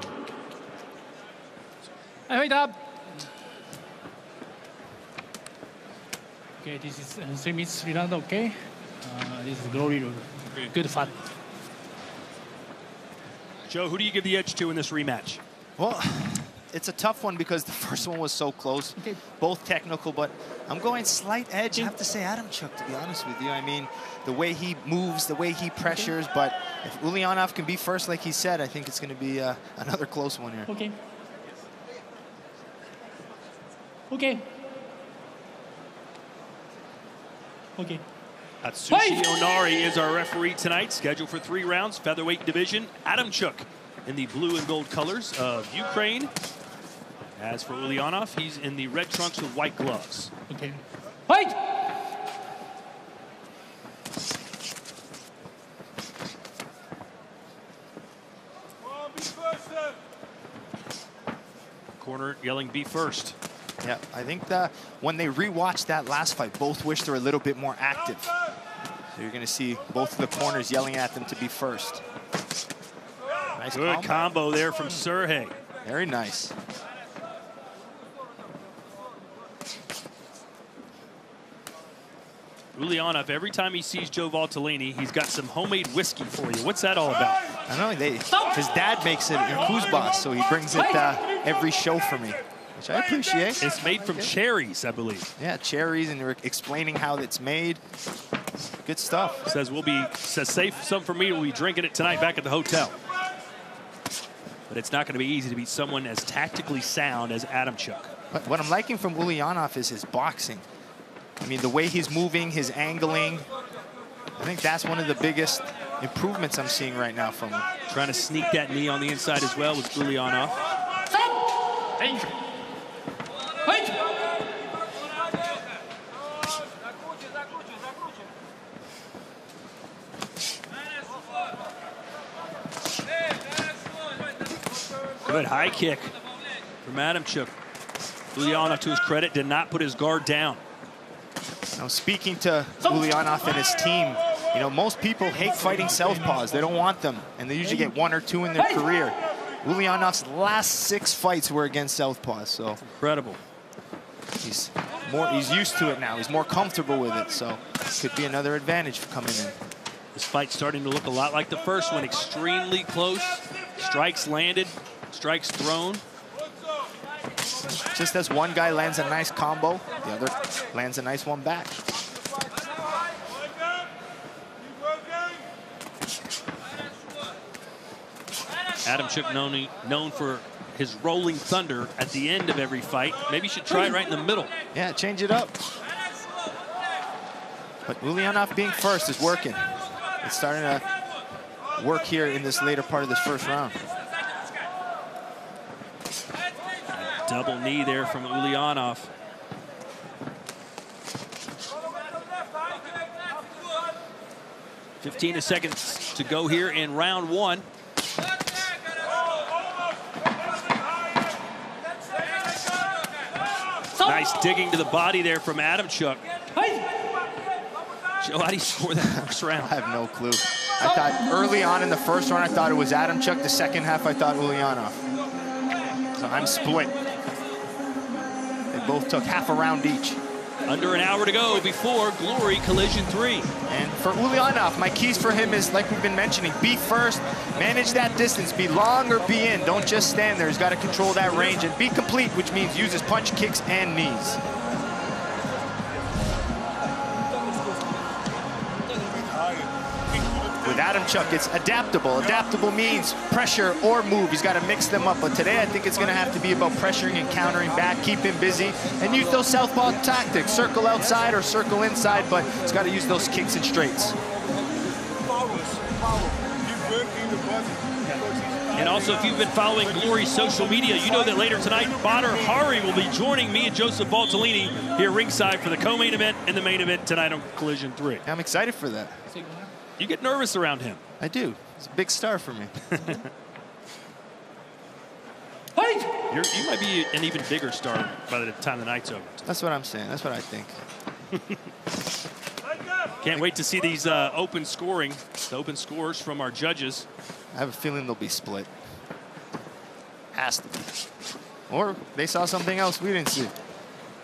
Wait up. Okay, this is 3 minutes, 3 rounds, okay? This is Glory, good fight. Joe, who do you give the edge to in this rematch? Well, it's a tough one because the first one was so close. Okay. Both technical, but I'm going slight edge. I have to say Adamchuk, to be honest with you. I mean, the way he moves, the way he pressures, but if Ulyanov can be first, like he said, I think it's going to be another close one here. Okay. Okay. Okay. Atsushi Onari is our referee tonight, scheduled for 3 rounds, featherweight division. Adamchuk in the blue and gold colors of Ukraine. As for Ulyanov, he's in the red trunks with white gloves. Okay. Fight! Corner yelling, be first. Yeah, I think that when they rewatched that last fight, both wish they're a little bit more active. So you're going to see both of the corners yelling at them to be first. Nice Good combo there from Sergey. Very nice. Ulyanov, every time he sees Joe Valtellini, he's got some homemade whiskey for you. What's that all about? I don't know. His dad makes it in Kuzbas, so he brings it every show for me, which I appreciate. It's made from cherries, I believe. Yeah, cherries, and they're explaining how it's made. Good stuff. Says save some for me. We'll be drinking it tonight back at the hotel. But it's not going to be easy to beat someone as tactically sound as Adamchuk. But what I'm liking from Ulyanov is his boxing. I mean, the way he's moving, his angling. I think that's one of the biggest improvements I'm seeing right now from him. Trying to sneak that knee on the inside as well with Ulyanov. Good high kick from Adamchuk. Ulyanov, to his credit, did not put his guard down. Now, speaking to Ulyanov and his team, you know, most people hate fighting southpaws. They don't want them, and they usually get 1 or 2 in their career. Ulyanov's last 6 fights were against southpaws, so that's incredible. He's used to it now. He's more comfortable with it, so could be another advantage for coming in. This fight's starting to look a lot like the first one. Extremely close. Strikes landed, strikes thrown. Just as one guy lands a nice combo, the other lands a nice one back. Adamchuk known for his rolling thunder at the end of every fight. Maybe you should try it right in the middle. Yeah, change it up. But Ulyanov being first is working. It's starting to work here in this later part of this first round. Double knee there from Ulyanov. "15 seconds to go here in round 1. Nice digging to the body there from Adamchuk. Joe, how do you score that first round? I have no clue. I thought early on in the first round, I thought it was Adamchuk. The second half, I thought Ulyanov. So I'm split. They both took half a round each. Under an hour to go before Glory Collision 3. And for Ulyanov, my keys for him is, like we've been mentioning, be first, manage that distance, be long or be in. Don't just stand there. He's got to control that range and be complete, which means use his punch, kicks, and knees. With Adamchuk, it's adaptable. Adaptable means pressure or move. He's got to mix them up. But today, I think it's going to have to be about pressuring and countering back, keep him busy, and use those southpaw tactics. Circle outside or circle inside, but he's got to use those kicks and straights. And also, if you've been following Glory's social media, you know that later tonight, Badr Hari will be joining me and Joseph Valtellini here ringside for the co-main event and the main event tonight on Collision 3. I'm excited for that. You get nervous around him. I do. He's a big star for me. You might be an even bigger star by the time the night's over. That's what I'm saying. That's what I think. Can't wait to see these open scores from our judges. I have a feeling they'll be split. Has to be. Or they saw something else we didn't see.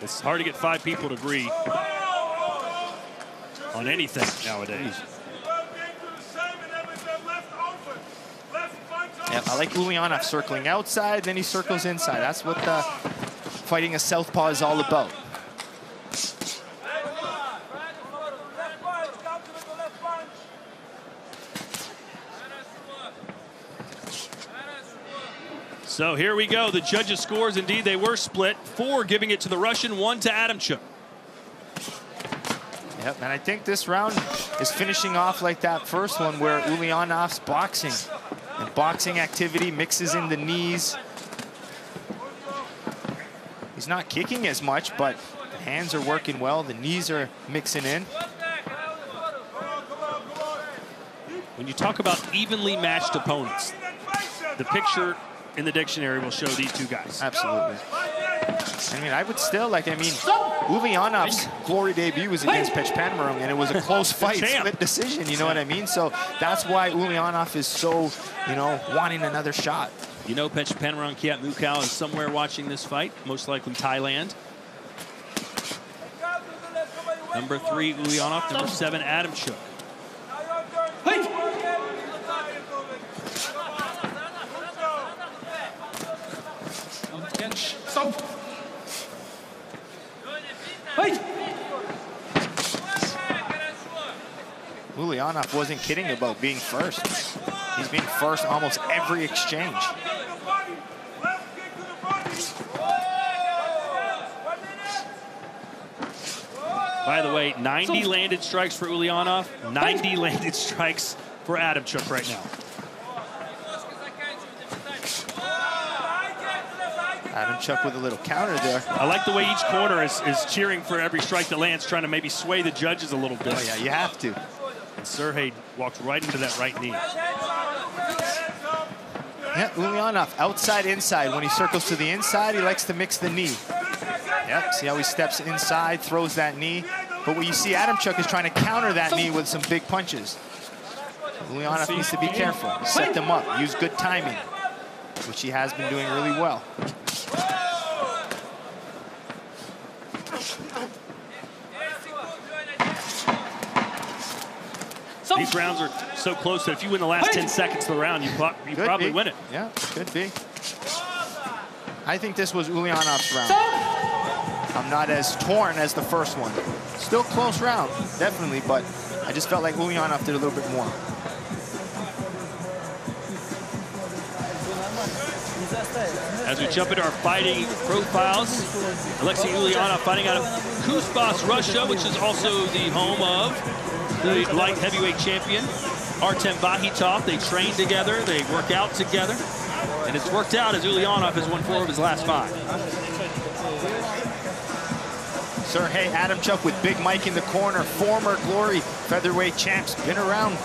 It's hard to get 5 people to agree on anything nowadays. Yeah, I like Ulyanov circling outside, then he circles inside. That's what fighting a southpaw is all about. So here we go. The judges' scores, indeed, they were split. 4 giving it to the Russian, 1 to Adamchuk. Yep, and I think this round is finishing off like that first one where Ulyanov's boxing. And boxing activity mixes in the knees. He's not kicking as much, but the hands are working well. The knees are mixing in. When you talk about evenly matched opponents, the picture in the dictionary will show these two guys. Absolutely. I mean, I would still Ulyanov's glory debut was against Pechpanmarung, and it was a close fight, split decision, you know what I mean? So that's why Ulyanov is so, wanting another shot. You know Pechpanmarung Kiat Mukau is somewhere watching this fight, most likely Thailand. Number 3, Ulyanov. Number 7, Adamchuk. Stop. Ulyanov wasn't kidding about being first. He's being first almost every exchange. By the way, 90 landed strikes for Ulyanov, 90 landed strikes for Adamchuk right now. Adamchuk with a little counter there. I like the way each corner is cheering for every strike that lands, trying to maybe sway the judges a little bit. Oh, yeah, you have to. And Sergey walked right into that right knee. Yeah, Ulyanov, outside, inside. When he circles to the inside, he likes to mix the knee. Yep, see how he steps inside, throws that knee. But what you see, Adamchuk is trying to counter that knee with some big punches. Ulyanov needs to be careful, set them up, use good timing, which he has been doing really well. These rounds are so close that if you win the last 10 seconds of the round, you probably win it. Yeah, could be. I think this was Ulyanov's round. I'm not as torn as the first one. Still close round, definitely, but I just felt like Ulyanov did a little bit more. As we jump into our fighting profiles, Alexei Ulyanov fighting out of Kuzbass, Russia, which is also the home of the light heavyweight champion, Artem Vahitov. They train together, they work out together, and it's worked out as Ulyanov has won 4 of his last 5. Sergey Adamchuk with Big Mike in the corner, former Glory featherweight champs, been around,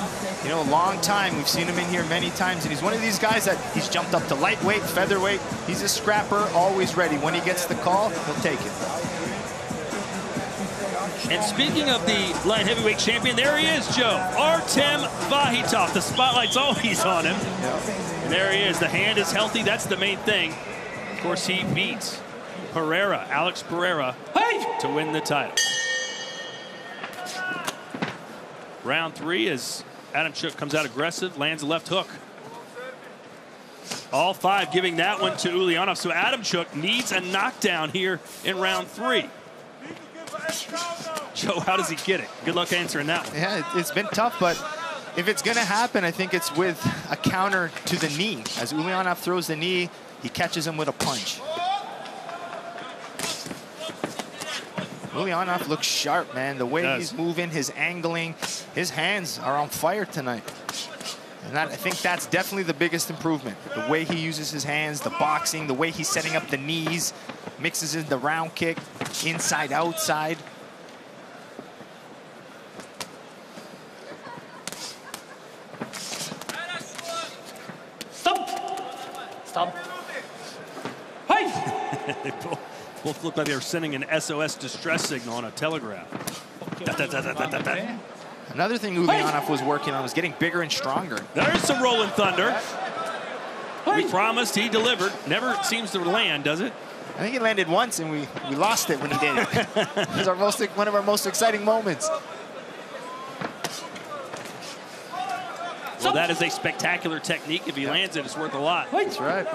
a long time. We've seen him in here many times, and he's one of these guys that he's jumped up to lightweight, featherweight. He's a scrapper, always ready. When he gets the call, he'll take it. And speaking of the light heavyweight champion, there he is, Joe. Artem Vahitov. The spotlight's always on him. And there he is. The hand is healthy. That's the main thing. Of course, he beats Alex Pereira, to win the title. Round 3 as Adamchuk comes out aggressive, lands a left hook. All 5 giving that one to Ulyanov. So Adamchuk needs a knockdown here in round 3. Joe, how does he get it? Good luck answering that one. Yeah, it's been tough, but if it's going to happen, I think it's with a counter to the knee. As Ulyanov throws the knee, he catches him with a punch. Ulyanov looks sharp, man. The way he's moving, his angling, his hands are on fire tonight. And I think that's definitely the biggest improvement. The way he uses his hands, the boxing, the way he's setting up the knees, mixes in the round kick, inside, outside. Stop. Hey! They both look like they were sending an SOS distress signal on a telegraph. Another thing Ulyanov was working on was getting bigger and stronger. There's some rolling thunder. We promised, he delivered. Never seems to land, does it? I think it landed once, and we lost it when he did it. It was one of our most exciting moments. Well, that is a spectacular technique. If he lands it, it's worth a lot. That's right.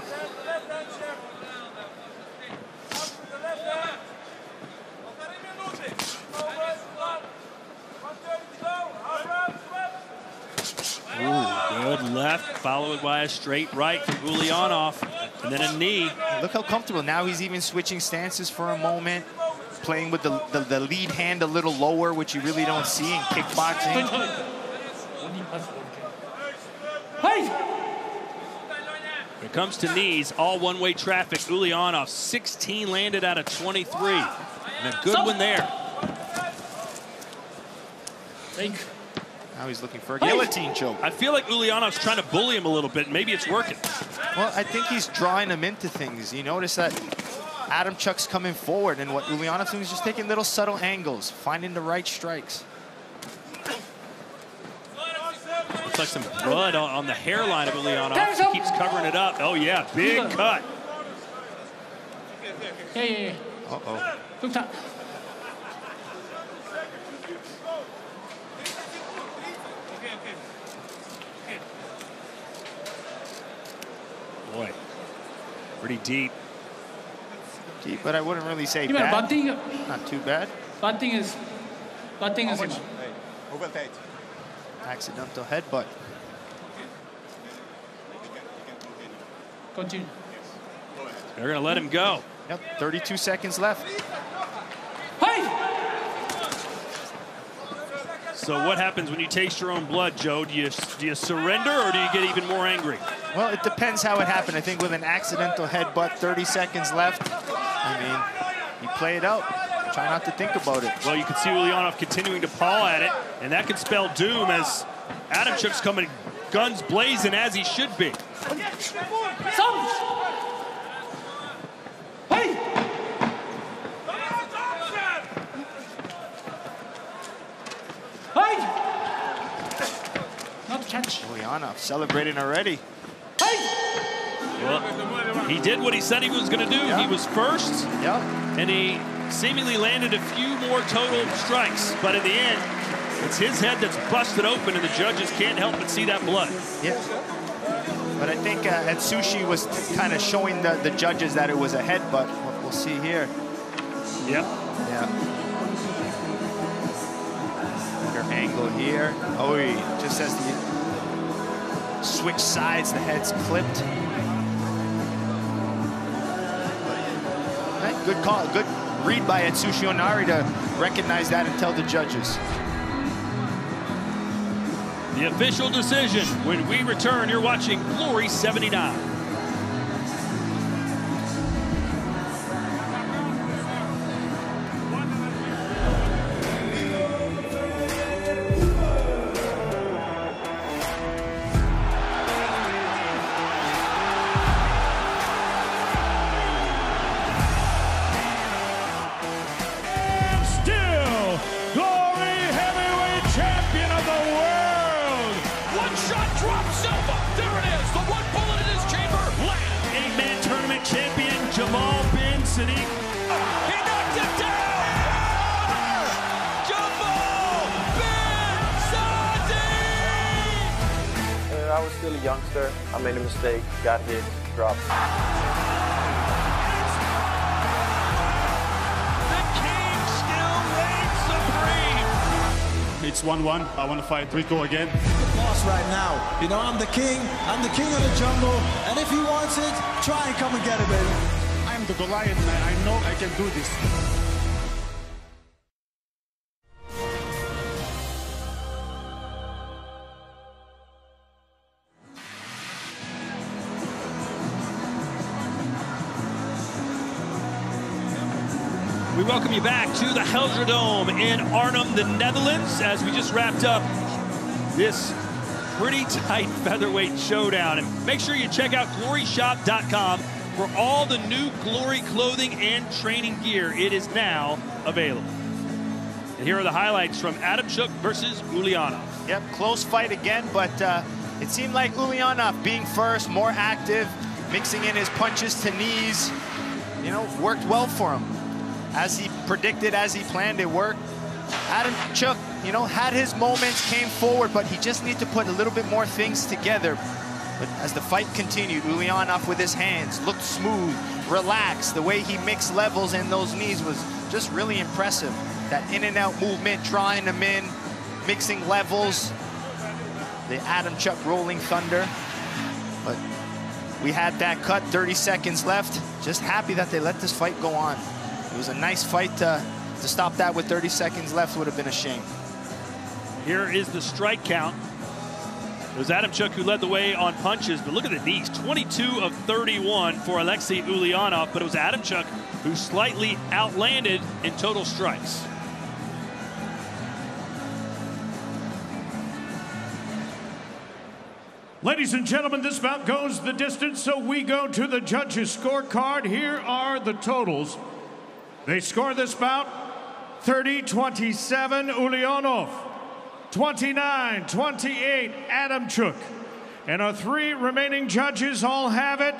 Ooh, good left, followed by a straight right from Ulyanov, and then a knee. Look how comfortable. Now he's even switching stances for a moment, playing with the lead hand a little lower, which you really don't see in kickboxing. When it comes to knees, all one-way traffic. Ulyanov, 16 landed out of 23. And a good one there. Now he's looking for a guillotine choke. I feel like Ulyanov's trying to bully him a little bit. Maybe it's working. Well, I think he's drawing him into things. You notice that Adamczuk's coming forward, and what Ulyanov's doing is just taking little subtle angles, finding the right strikes. Looks like some blood on the hairline of Ulyanov. He keeps covering it up. Oh, yeah, big cut. Uh-oh. Boy, pretty deep. Deep, but I wouldn't really say bad. Not too bad. Accidental headbutt. Continue. They're going to let him go. Yep, 32 seconds left. So what happens when you taste your own blood, Joe? Do you surrender, or do you get even more angry? Well, it depends how it happened. I think with an accidental headbutt, 30 seconds left, I mean, you play it out. Try not to think about it. Well, you can see Ulyanov continuing to paw at it, and that could spell doom as Adamczuk's coming guns blazing, as he should be. Not catch. Ulyanov celebrating already. Well, he did what he said he was going to do. Yep. He was first, and he seemingly landed a few more total strikes. But in the end, it's his head that's busted open, and the judges can't help but see that blood. Yeah. But I think Atsushi was kind of showing the judges that it was a headbutt. We'll see here. Yep. Yeah. Better angle here. Oh, just as the switch sides, the head's clipped. Right, good call, good read by Atsushi Onari to recognize that and tell the judges. The official decision when we return. You're watching Glory 79. Jamal bin Sadiq. He knocked it down! Jamal bin Sadiq! I was still a youngster. I made a mistake, got hit, dropped. The king still reigns supreme. It's 1-1. I want to fight Rico again. Boss right now. You know, I'm the king of the jungle, and if he wants it, try and come and get it, baby. I'm the Goliath, man. I know I can do this. We welcome you back to the Helder in Arnhem, the Netherlands, as we just wrapped up this pretty tight featherweight showdown. And make sure you check out gloryshop.com for all the new Glory clothing and training gear. It is now available. And here are the highlights from Adamczuk versus Ulyanov. Yep, close fight again, but it seemed like Ulyanov being first, more active, mixing in his punches to knees, you know, worked well for him. As he predicted, as he planned, it worked. Adamczuk you know, had his moments, came forward, but he just needed to put a little bit more things together. But as the fight continued, Ulyanov with his hands looked smooth, relaxed. The way he mixed levels in those knees was just really impressive. That in and out movement, drawing them in, mixing levels. The Adamchuk rolling thunder. But we had that cut, 30 seconds left. Just happy that they let this fight go on. It was a nice fight to stop that with 30 seconds left would have been a shame. Here is the strike count. It was Adamchuk who led the way on punches, but look at the knees. 22 of 31 for Alexei Ulyanov, but it was Adamchuk who slightly outlanded in total strikes. Ladies and gentlemen, this bout goes the distance, so we go to the judges' scorecard. Here are the totals. They score this bout 30-27 Ulyanov, 29-28 Adamchuk. And our three remaining judges all have it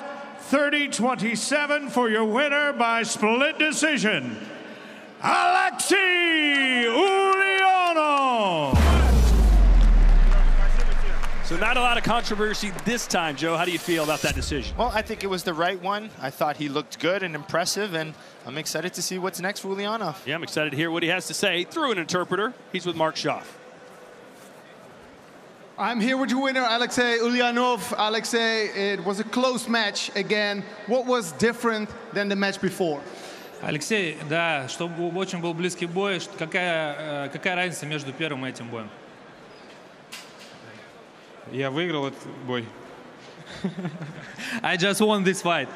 30-27 for your winner by split decision, Alexei Ulyanov. So not a lot of controversy this time, Joe. How do you feel about that decision? Well, I think it was the right one. I thought he looked good and impressive, and I'm excited to see what's next for Ulyanov. Yeah, I'm excited to hear what he has to say through an interpreter. He's with Mark Schaaf. I'm here with your winner, Alexei Ulyanov. Alexei, it was a close match again. What was different than the match before? Алексей, да, чтобы очень был близкий бой. Какая разница между первым и этим боем? Я выиграл этот бой. I just won this fight.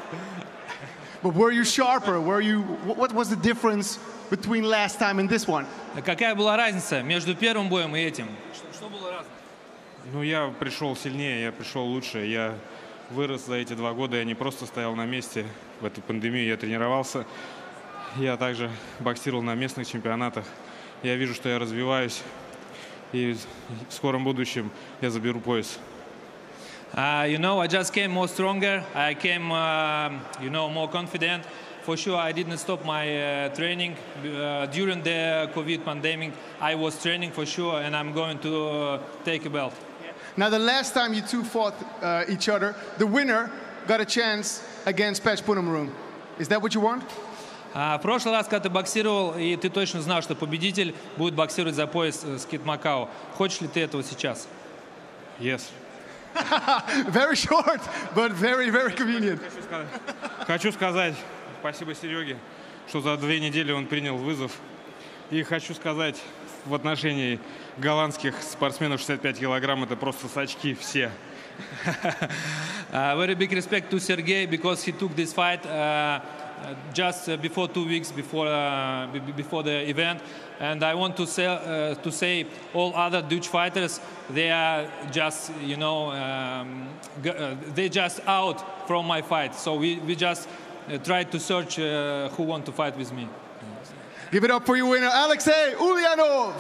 But were you sharper? What was the difference between last time and this one? Какая была разница между первым боем и этим? Что было разное? Ну, я пришел сильнее, я пришел лучше. Я вырос за эти 2 года, я не просто стоял на месте. В эту пандемию я тренировался. Я также боксировал на местных чемпионатах. Я вижу, что я развиваюсь. И в скором будущем я заберу пояс. You know, I just came more stronger. I came, you know, more confident. For sure, I didn't stop my training. During the COVID pandemic, I was training for sure, and I'm going to take a belt. Now, the last time you two fought each other, the winner got a chance against Patch Punamarun. Is that what you want? В прошлый раз, когда ты боксировал, и ты точно знал, что победитель будет боксировать за пояс с Кит Макао. Хочешь ли ты этого сейчас? Yes. Very short, but very, very convenient. Хочу сказать спасибо Сереге, что за 2 недели он принял вызов. И хочу сказать в отношении голландских спортсменов 65 килограмм, это просто сачки все. Very big respect to Sergey because he took this fight just before 2 weeks before the event, and I want to say all other Dutch fighters, they are just, you know, they just out from my fight. So we just tried to search who want to fight with me. Give it up for your winner, Alexei Ulyanov.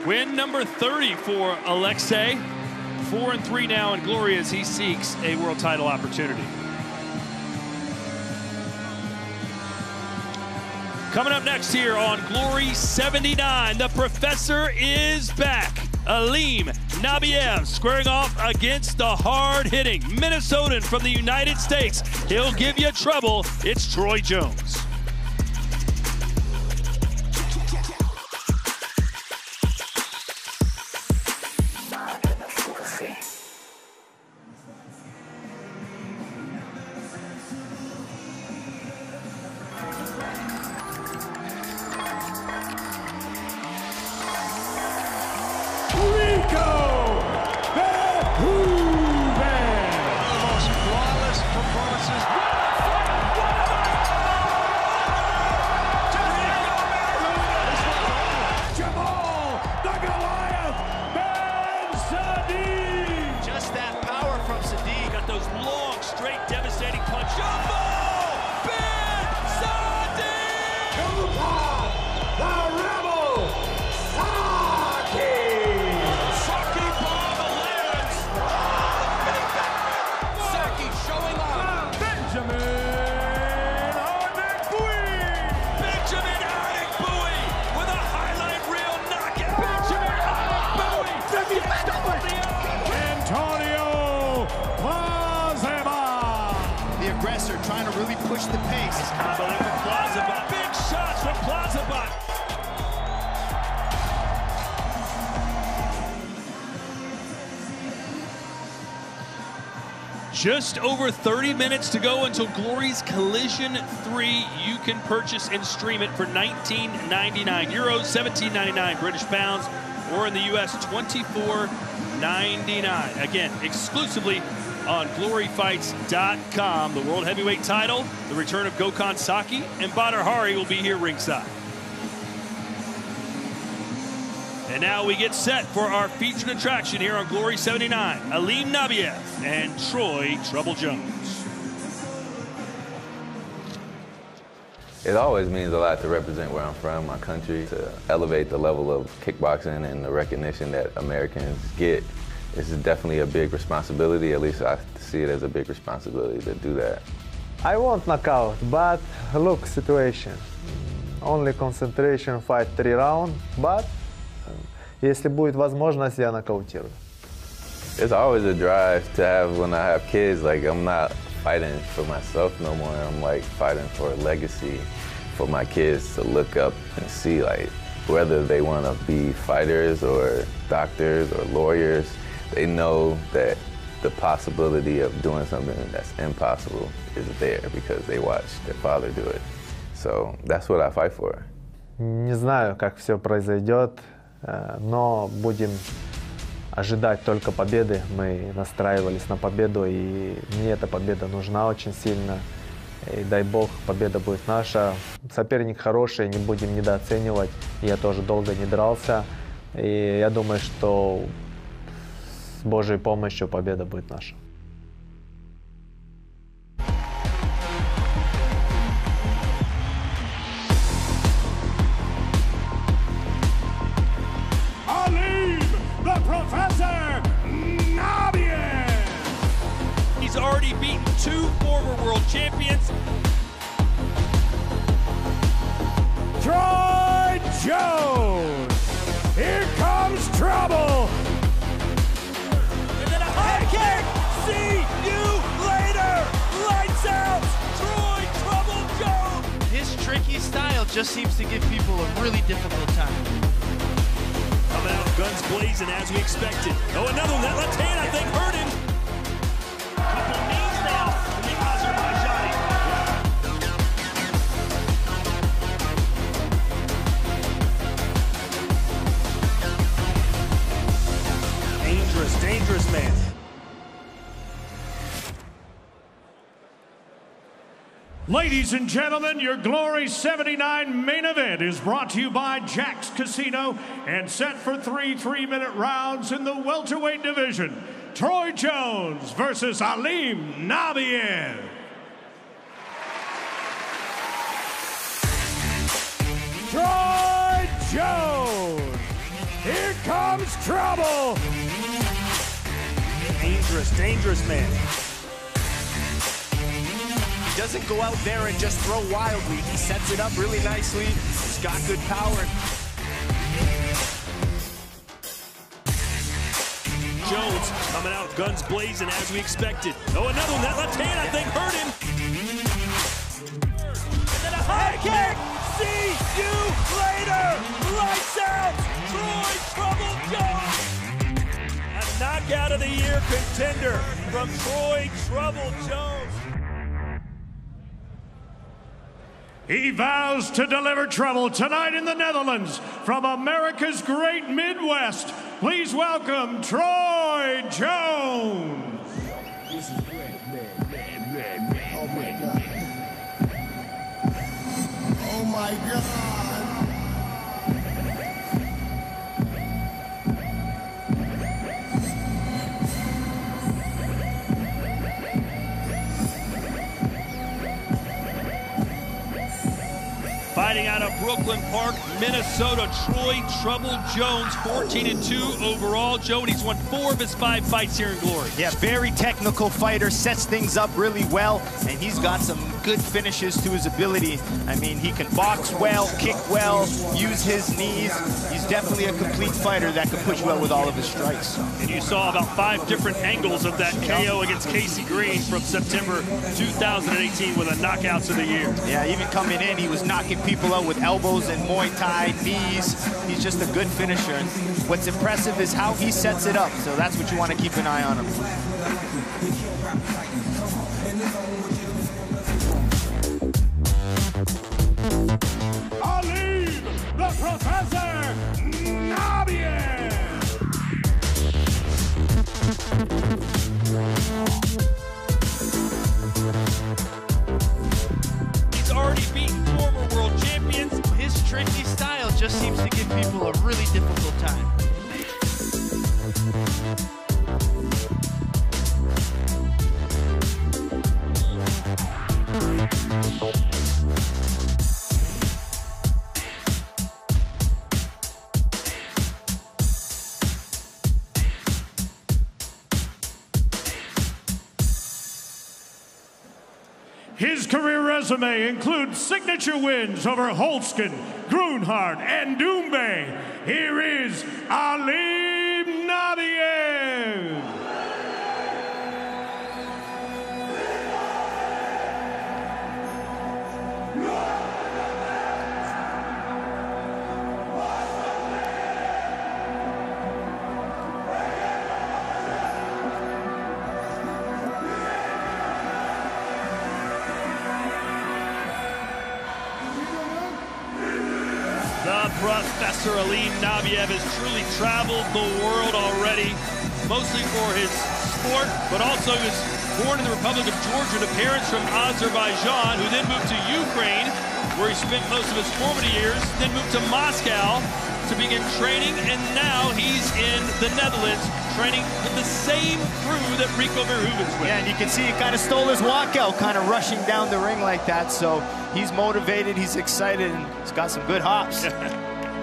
Win number 30 for Alexei. 4-3 now in Glory as he seeks a world title opportunity. Coming up next here on Glory 79, the professor is back. Alim Nabijev squaring off against the hard-hitting Minnesotan from the United States. He'll give you trouble. It's Troy Jones. Just over 30 minutes to go until Glory's Collision 3. You can purchase and stream it for €19.99, €17.99 British pounds, or in the US, $24.99. Again, exclusively on gloryfights.com. The World Heavyweight title, the return of Gokhan Saki, and Badr Hari will be here ringside. And now we get set for our featured attraction here on Glory 79, Alim Nabijev and Troy Trouble Jones. It always means a lot to represent where I'm from, my country, to elevate the level of kickboxing and the recognition that Americans get. It's definitely a big responsibility, at least I see it as a big responsibility to do that. I want knockout, but look, situation. Only concentration, fight 3 rounds, but если будет возможность, я нокаутирую. It's always a drive to have when I have kids. Like, I'm not fighting for myself no more. I'm like fighting for a legacy for my kids to look up and see, like, whether they want to be fighters or doctors or lawyers, they know that the possibility of doing something that's impossible is there because they watched their father do it. So that's what I fight for. Не знаю, как все произойдет, но будем ожидать только победы. Мы настраивались на победу, и мне эта победа нужна очень сильно. И дай бог, победа будет наша. Соперник хороший, не будем недооценивать. Я тоже долго не дрался. И я думаю, что с Божьей помощью победа будет наша. Alim, the Professor Nabijev. He's already beaten 2 former world champions. Troy Jones. Here comes trouble. And then a high kick. See you later. Lights out. Troy Trouble Jones. His tricky style just seems to give people a really difficult time. Coming out guns blazing as we expected. Oh, another one. That left hand, I think, hurt him. Couple knees now from the Azerbaijani. Dangerous, dangerous man. Ladies and gentlemen, your Glory 79 main event is brought to you by Jack's Casino and set for 3 3-minute rounds in the welterweight division. Troy Jones versus Alim Nabijev. Troy Jones. Here comes trouble. Dangerous, dangerous man. He doesn't go out there and just throw wildly. He sets it up really nicely. He's got good power. Jones coming out guns blazing as we expected. Oh, another one. That left hand, I think, hurt him. And then a high kick. See you later. Lights out. Troy Trouble Jones. A knockout of the year contender from Troy Trouble Jones. He vows to deliver trouble tonight in the Netherlands from America's great Midwest. Please welcome Troy Jones. This is great, man. Oh my God. Oh my God. Fighting out of Brooklyn Park, Minnesota, Troy Trouble Jones, 14-2 overall. Joe, and he's won 4 of his 5 fights here in Glory. Yeah, very technical fighter, sets things up really well, and he's got some good finishes to his ability. I mean, he can box well, kick well, use his knees. He's definitely a complete fighter that can push well with all of his strikes. And you saw about 5 different angles of that KO against Casey Green from September 2018 with the knockouts of the year. Yeah, even coming in, he was knocking people out with elbows and Muay Thai, knees. He's just a good finisher. And what's impressive is how he sets it up. So that's what you want to keep an eye on him. Professor Nabijev. He's already beaten former world champions. His tricky style just seems to give people a really difficult time. His career resume includes signature wins over Holtzkin, Grunhardt, and Doumbé. Here is Alim Nabijev. Professor Alim Nabijev has truly traveled the world already, mostly for his sport, but also he was born in the Republic of Georgia to parents from Azerbaijan, who then moved to Ukraine, where he spent most of his formative years, then moved to Moscow to begin training, and now he's in the Netherlands training with the same crew that Rico Verhoeven's with. Yeah, and you can see he kind of stole his walkout, kind of rushing down the ring like that, so he's motivated, he's excited, and he's got some good hops.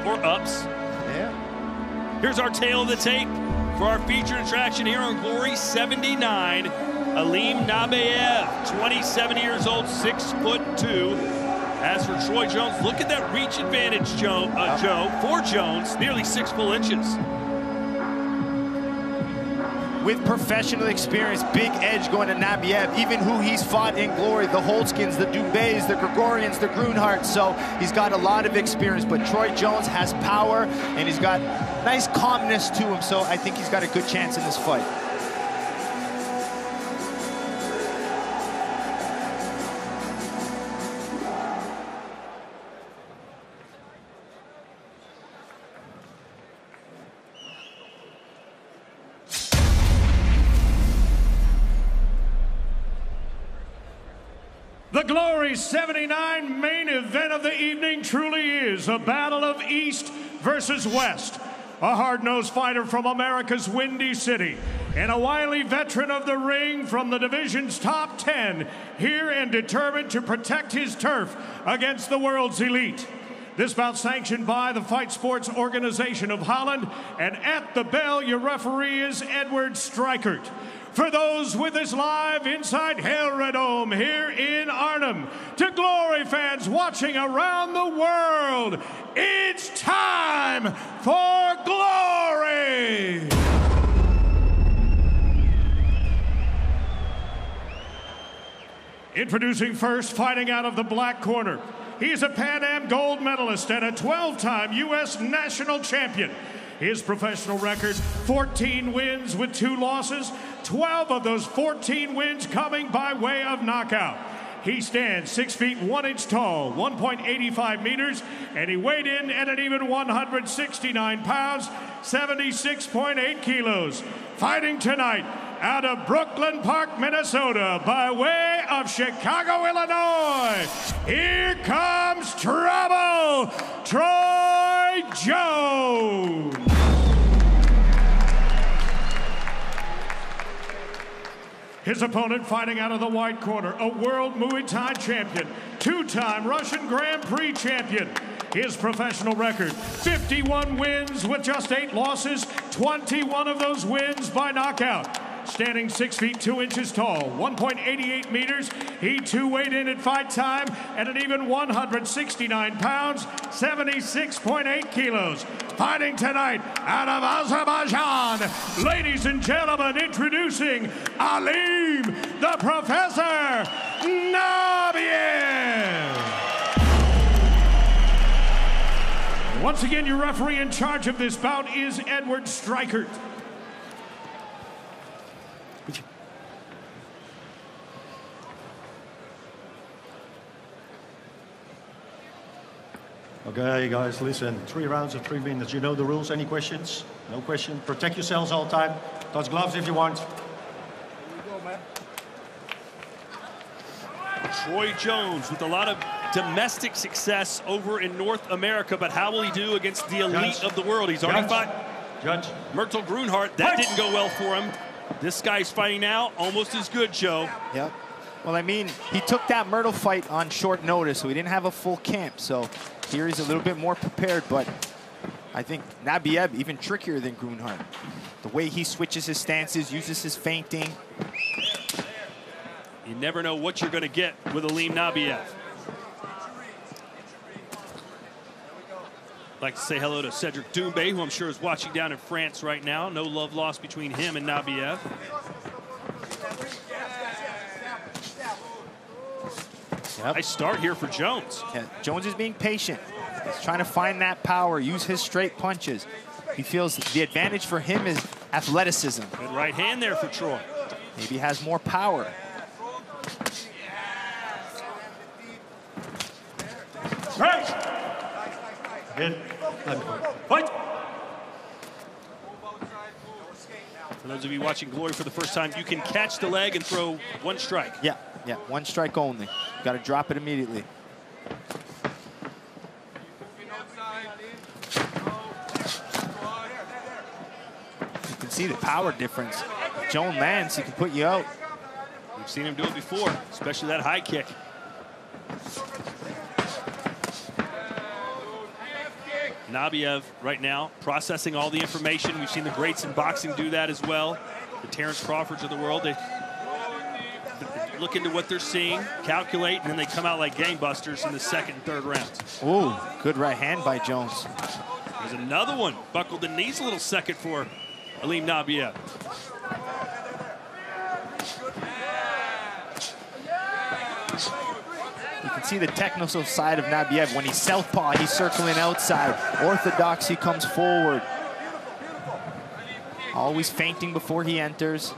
Or ups. Yeah. Here's our tail of the tape for our featured attraction here on Glory 79. Alim Nabijev, 27 years old, 6'2". As for Troy Jones, look at that reach advantage, Joe, for Jones, nearly 6 full inches. With professional experience, big edge going to Nabijev, even who he's fought in glory, the Holtzkins, the Doumbés, the Gregorians, the Grunhardts, so he's got a lot of experience, but Troy Jones has power, and he's got nice calmness to him, so I think he's got a good chance in this fight. The Glory 79 main event of the evening truly is a battle of East versus West. A hard-nosed fighter from America's Windy City and a wily veteran of the ring from the division's top 10, here and determined to protect his turf against the world's elite. This bout sanctioned by the Fight Sports Organization of Holland, and at the bell, your referee is Edward Strijkert. For those with us live inside Helredome here in Arnhem, to Glory fans watching around the world, it's time for Glory! Introducing first, fighting out of the black corner. He's a Pan Am gold medalist and a 12-time U.S. national champion. His professional record, 14 wins with 2 losses, 12 of those 14 wins coming by way of knockout. He stands 6 feet 1 inch tall, 1.85 meters, and he weighed in at an even 169 pounds, 76.8 kilos. Fighting tonight out of Brooklyn Park, Minnesota, by way of Chicago, Illinois, here comes Trouble, Troy Jones. His opponent fighting out of the white corner, a world Muay Thai champion, 2-time Russian Grand Prix champion. His professional record, 51 wins with just 8 losses, 21 of those wins by knockout. Standing 6 feet 2 inches tall, 1.88 meters, he too weighed in at fight time at an even 169 pounds, 76.8 kilos. Fighting tonight out of Azerbaijan, ladies and gentlemen, introducing Alim, the Professor Nabijev. Once again, your referee in charge of this bout is Edward Strijkert. Okay, guys, listen. 3 rounds of 3 minutes. You know the rules. Any questions? No question. Protect yourselves all the time. Touch gloves if you want. Troy Jones with a lot of domestic success over in North America, but how will he do against the elite of the world? He's already fought Myrtle Grunhart. That didn't go well for him. This guy's fighting now almost as good, Joe. Yep. Well, I mean, he took that Myrtle fight on short notice, so he didn't have a full camp. So here he's a little bit more prepared, but I think Nabiev even trickier than Grunhart. The way he switches his stances, uses his feinting. You never know what you're going to get with Alim Nabijev. I'd like to say hello to Cedric Doumbé, who I'm sure is watching down in France right now. No love lost between him and Nabiev. Yep. Nice start here for Jones. Yeah, Jones is being patient. He's trying to find that power, use his straight punches. He feels the advantage for him is athleticism. Good right hand there for Troy. Maybe he has more power. Right. Good. Fight. For those of you watching Glory for the first time, you can catch the leg and throw 1 strike. Yeah, 1 strike only. Got to drop it immediately. You can see the power difference. Jones lands, he can put you out. We've seen him do it before, especially that high kick. Nabiev right now processing all the information. We've seen the greats in boxing do that as well. The Terrence Crawfords of the world. They look into what they're seeing, calculate, and then they come out like gangbusters in the 2nd and 3rd rounds. Ooh, good right hand by Jones. There's another one. Buckled the knees a little second for Alim Nabijev. You can see the technical side of Nabiev. When he's southpaw, he's circling outside. Orthodox, he comes forward. Always feinting before he enters.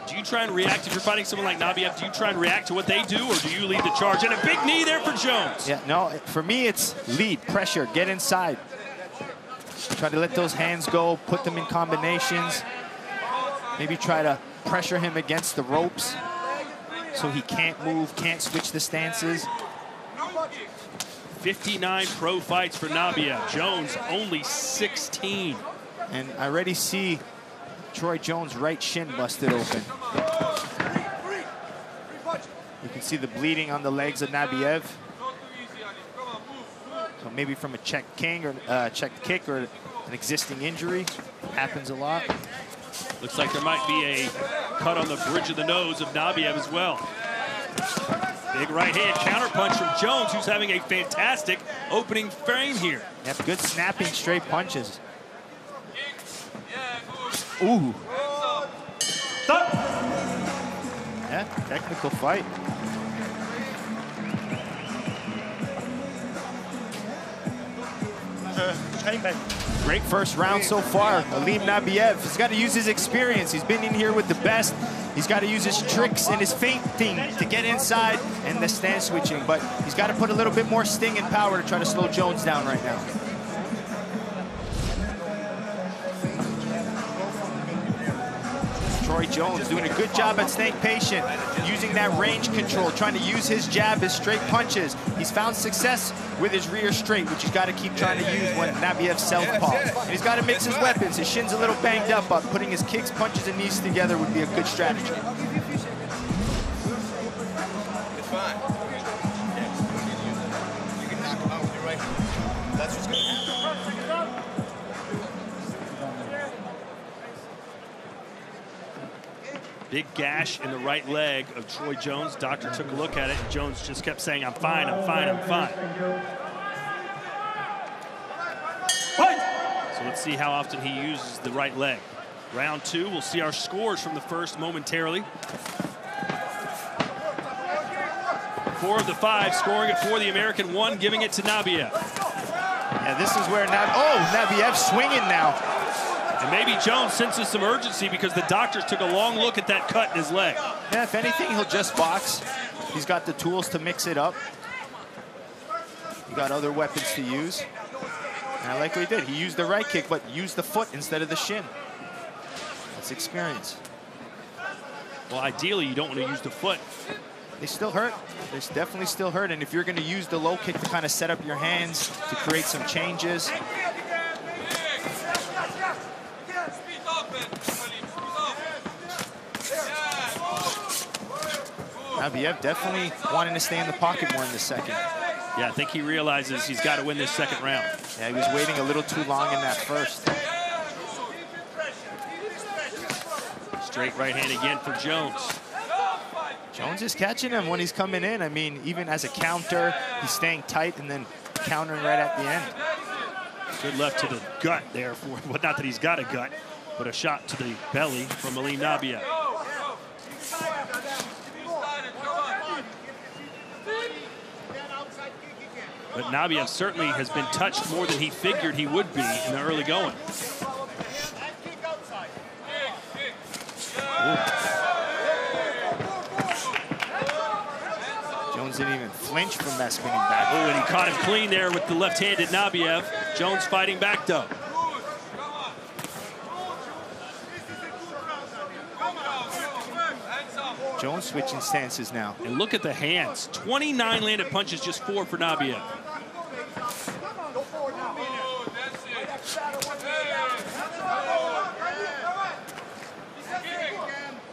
Do you try and react, if you're fighting someone like Nabiev, do you try and react to what they do, or do you lead the charge? And a big knee there for Jones. Yeah, no, for me, it's lead, pressure, get inside. Try to let those hands go, put them in combinations. Maybe try to pressure him against the ropes so he can't move, can't switch the stances. 59 pro fights for Nabiev. Jones only 16. And I already see Troy Jones' right shin busted open. You can see the bleeding on the legs of Nabiev. So maybe from a checked kick or an existing injury. Happens a lot. Looks like there might be a cut on the bridge of the nose of Nabiev as well. Big right hand counterpunch from Jones, who's having a fantastic opening frame here. Yep, good snapping straight punches. Ooh. Stop. Yeah, technical fight. Great first round so far. Alim Nabijev has got to use his experience. He's been in here with the best. He's got to use his tricks and his feinting to get inside and the stance switching. But he's got to put a little bit more sting and power to try to slow Jones down right now. Troy Jones doing a good job at staying patient, using that range control, trying to use his jab, his straight punches. He's found success with his rear straight, which he's got to keep trying to use when Nabiev's southpaw. And he's got to mix his weapons. His shin's a little banged up, but putting his kicks, punches, and knees together would be a good strategy. It's fine. You can knock him out with your right hand. That's what's going to happen. Big gash in the right leg of Troy Jones. Doctor took a look at it, and Jones just kept saying, I'm fine, I'm fine, I'm fine. So let's see how often he uses the right leg. Round 2, we'll see our scores from the first momentarily. 4 of the 5 scoring it for the American, 1 giving it to Nabiev. Yeah, this is where Nabiev swinging now. And maybe Jones senses some urgency because the doctors took a long look at that cut in his leg. Yeah, if anything, he'll just box. He's got the tools to mix it up. You got other weapons to use. And I like what he did. He used the right kick, but used the foot instead of the shin. That's experience. Well, ideally, you don't want to use the foot. They still hurt. They definitely still hurt. And if you're going to use the low kick to kind of set up your hands to create some changes. Nabiyev definitely wanting to stay in the pocket more in the second. Yeah, I think he realizes he's got to win this second round. Yeah, he was waiting a little too long in that first. Straight right hand again for Jones. Jones is catching him when he's coming in. I mean, even as a counter, he's staying tight and then countering right at the end. Good left to the gut there. Well, not that he's got a gut, but a shot to the belly from Alim Nabijev. But Nabijev certainly has been touched more than he figured he would be in the early going. Jones didn't even flinch from that spinning back. Oh, and he caught him clean there with the left-handed Nabijev. Jones fighting back, though. Jones switching stances now. And look at the hands. 29 landed punches, just 4 for Nabijev.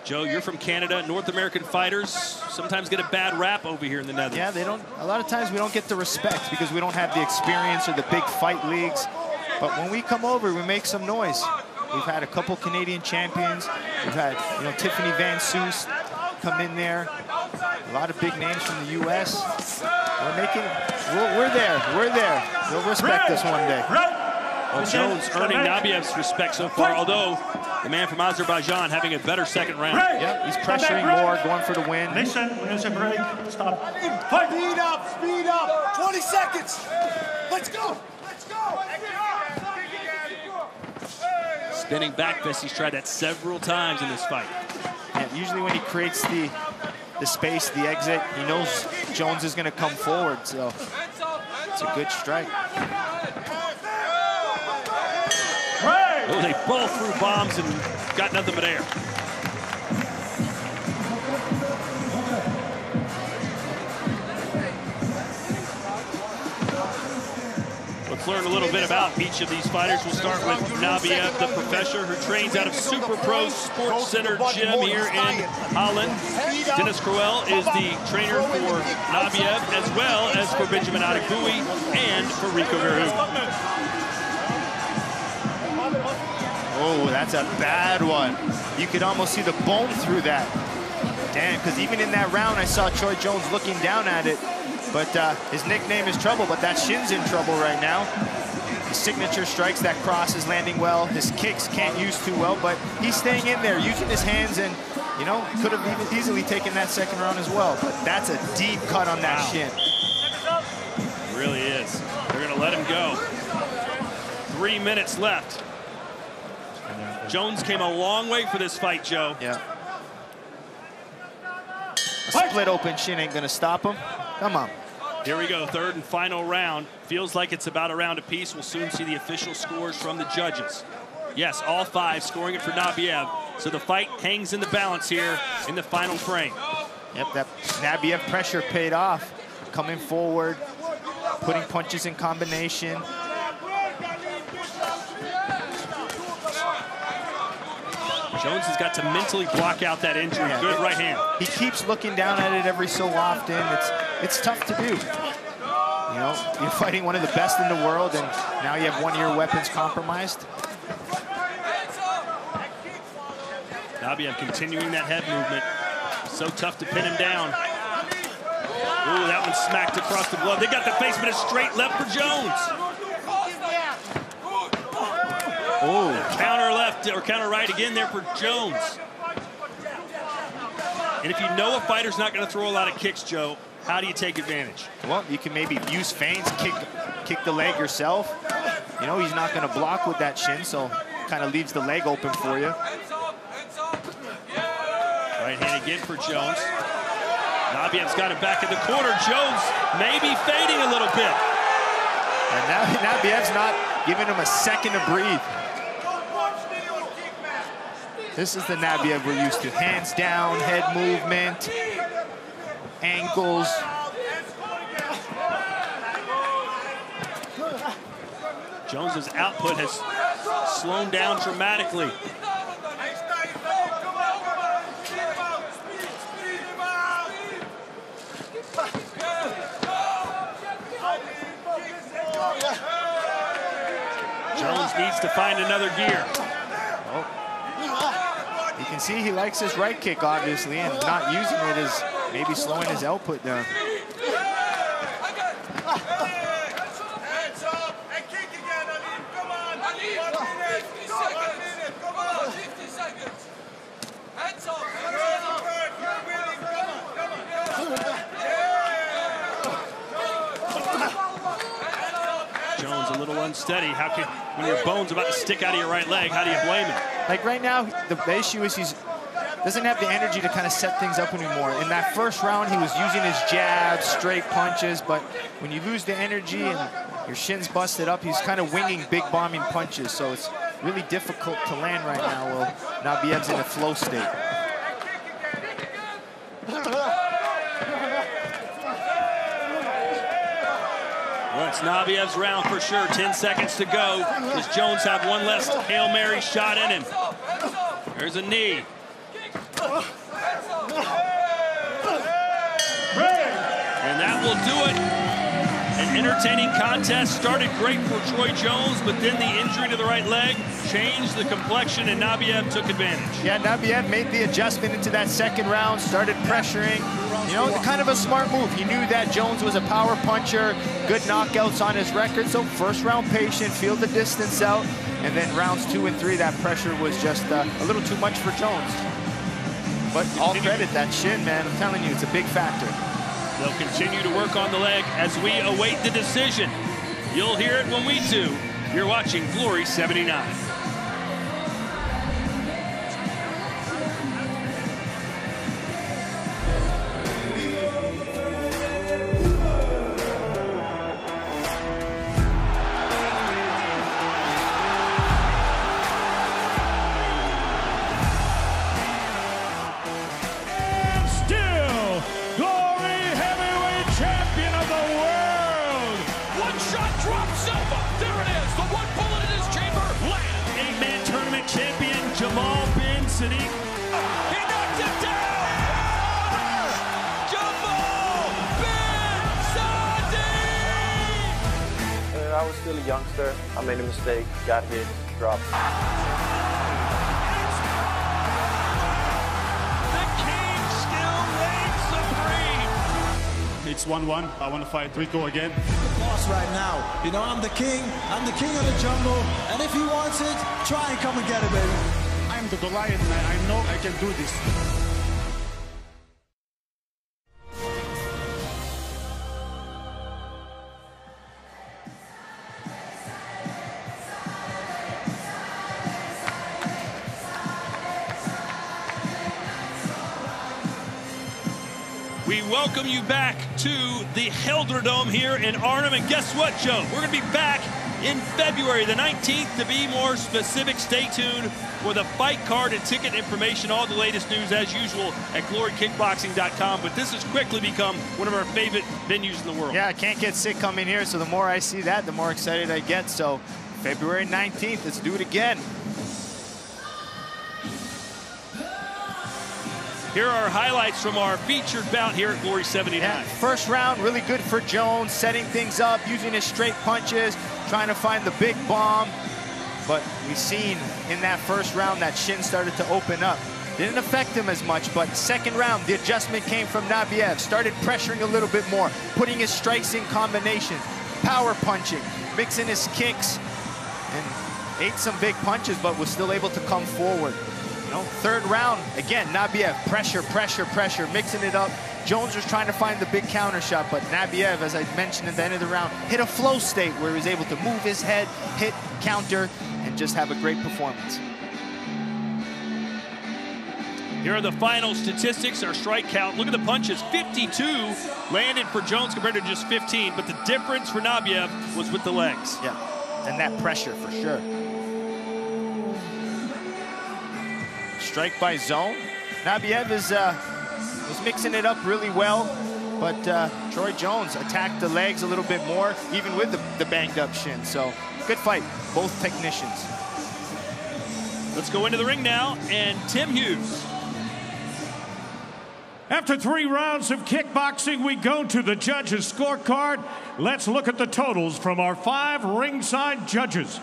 Joe, you're from Canada. North American fighters sometimes get a bad rap over here in the Netherlands. Yeah, they don't. A lot of times we don't get the respect because we don't have the experience or the big fight leagues. But when we come over, we make some noise. We've had a couple Canadian champions. We've had, you know, Tiffany Van Soest come in there. A lot of big names from the U.S. We're making. We're there. We're there. They'll respect us one day. Well, Jones earning Nabiev's respect so far, although the man from Azerbaijan having a better second round. Yep, he's pressuring more, going for the win. Listen, when there's a break, stop. Speed up, speed up. 20 seconds. Let's go. Let's go. Spinning back fist, he's tried that several times in this fight. Yeah, usually when he creates the space, the exit, he knows Jones is going to come forward, so it's a good strike. Oh, they both threw bombs and got nothing but air. Let's learn a little bit about each of these fighters. We'll start with Nabijev, the professor who trains out of Super Pro Sports Center Gym here in Holland. Dennis Crowell is the trainer for Nabijev as well as for Benjamin Adegbuyi and for Rico Verhoeven. Oh, that's a bad one. You could almost see the bone through that. Damn, because even in that round, I saw Troy Jones looking down at it. But his nickname is Trouble, but that shin's in trouble right now. His signature strikes, that cross is landing well. His kicks can't use too well, but he's staying in there, using his hands, and, you know, could have even easily taken that second round as well. But that's a deep cut on that shin. It really is. They're going to let him go. 3 minutes left. Jones came a long way for this fight, Joe. Yeah. A split open shin ain't gonna stop him. Come on. Here we go, third and final round. Feels like it's about a round apiece. We'll soon see the official scores from the judges. Yes, all 5 scoring it for Nabijev. So the fight hangs in the balance here in the final frame. Yep, that Nabijev pressure paid off. Coming forward, putting punches in combination. Jones has got to mentally block out that injury. Yeah, good right hand. He keeps looking down at it every so often. It's tough to do. You know, you're fighting one of the best in the world, and now you have one of your weapons compromised. Nabijev continuing that head movement. So tough to pin him down. Ooh, that one smacked across the glove. They got the face, but a straight left for Jones. Oh, counter left or counter right again there for Jones. And if you know a fighter's not going to throw a lot of kicks, Joe, how do you take advantage? Well, you can maybe use feints, kick the leg yourself. You know, he's not going to block with that shin, so kind of leaves the leg open for you. Right hand again for Jones. Nabijev's got it back in the corner. Jones maybe fading a little bit. And now Nabiev's not giving him a second to breathe. This is the Nabiev we're used to. Hands down, head movement, ankles. Jones's output has slowed down dramatically. Jones needs to find another gear. Oh. You can see he likes his right kick, obviously, and not using it is maybe slowing his output down. Jones a little unsteady. How can, when your bone's about to stick out of your right leg, how do you blame him? Like right now, the issue is he doesn't have the energy to kind of set things up anymore. In that first round, he was using his jabs, straight punches, but when you lose the energy and your shin's busted up, he's kind of winging big bombing punches, so it's really difficult to land right now while Nabiev's in a flow state. Well, it's Nabiev's round for sure. 10 seconds to go. Does Jones have one less Hail Mary shot in him? There's a knee. And that will do it. An entertaining contest. Started great for Troy Jones, but then the injury to the right leg changed the complexion, and Nabiev took advantage. Yeah, Nabiev made the adjustment into that second round, started pressuring. You know, kind of a smart move. He knew that Jones was a power puncher, good knockouts on his record, so first round patient, feel the distance out, and then rounds 2 and 3, that pressure was just a little too much for Jones. But all credit, that shin, man, I'm telling you, it's a big factor. They'll continue to work on the leg as we await the decision. You'll hear it when we do. You're watching Glory 79. Jamal bin Sadiq. He knocked him down! Jamal bin Sadiq! I was still a youngster. I made a mistake, got hit, dropped. The king still reigns supreme. It's 1-1. I want to fight Rico again. Boss right now. You know, I'm the king of the jungle, and if he wants it, try and come and get it, baby. I'm the Goliath, man. I know I can do this. We welcome you back to the Gelderdome here in Arnhem. And guess what, Joe? We're going to be back in February the 19th. To be more specific, stay tuned for the fight card and ticket information. All the latest news, as usual, at glorykickboxing.com. But this has quickly become one of our favorite venues in the world. Yeah, I can't get sick coming here, so the more I see that, the more excited I get. So February 19th, let's do it again. Here are highlights from our featured bout here at Glory 79. Yeah, first round, really good for Jones, setting things up, using his straight punches, trying to find the big bomb. But we've seen in that first round that shin started to open up. Didn't affect him as much, but second round, the adjustment came from Nabiev. Started pressuring a little bit more, putting his strikes in combination, power punching, mixing his kicks, and ate some big punches, but was still able to come forward. You know, third round, again, Nabiev, pressure, pressure, pressure, mixing it up. Jones was trying to find the big counter shot, but Nabiev, as I mentioned at the end of the round, hit a flow state where he was able to move his head, hit, counter, and just have a great performance. Here are the final statistics, our strike count. Look at the punches, 52 landed for Jones compared to just 15, but the difference for Nabijev was with the legs. Yeah, and that pressure for sure. Strike by zone. Nabijev is mixing it up really well, but Troy Jones attacked the legs a little bit more, even with the banged up shin. So good fight, both technicians. Let's go into the ring now, and Tim Hughes. After 3 rounds of kickboxing, we go to the judges' scorecard. Let's look at the totals from our 5 ringside judges.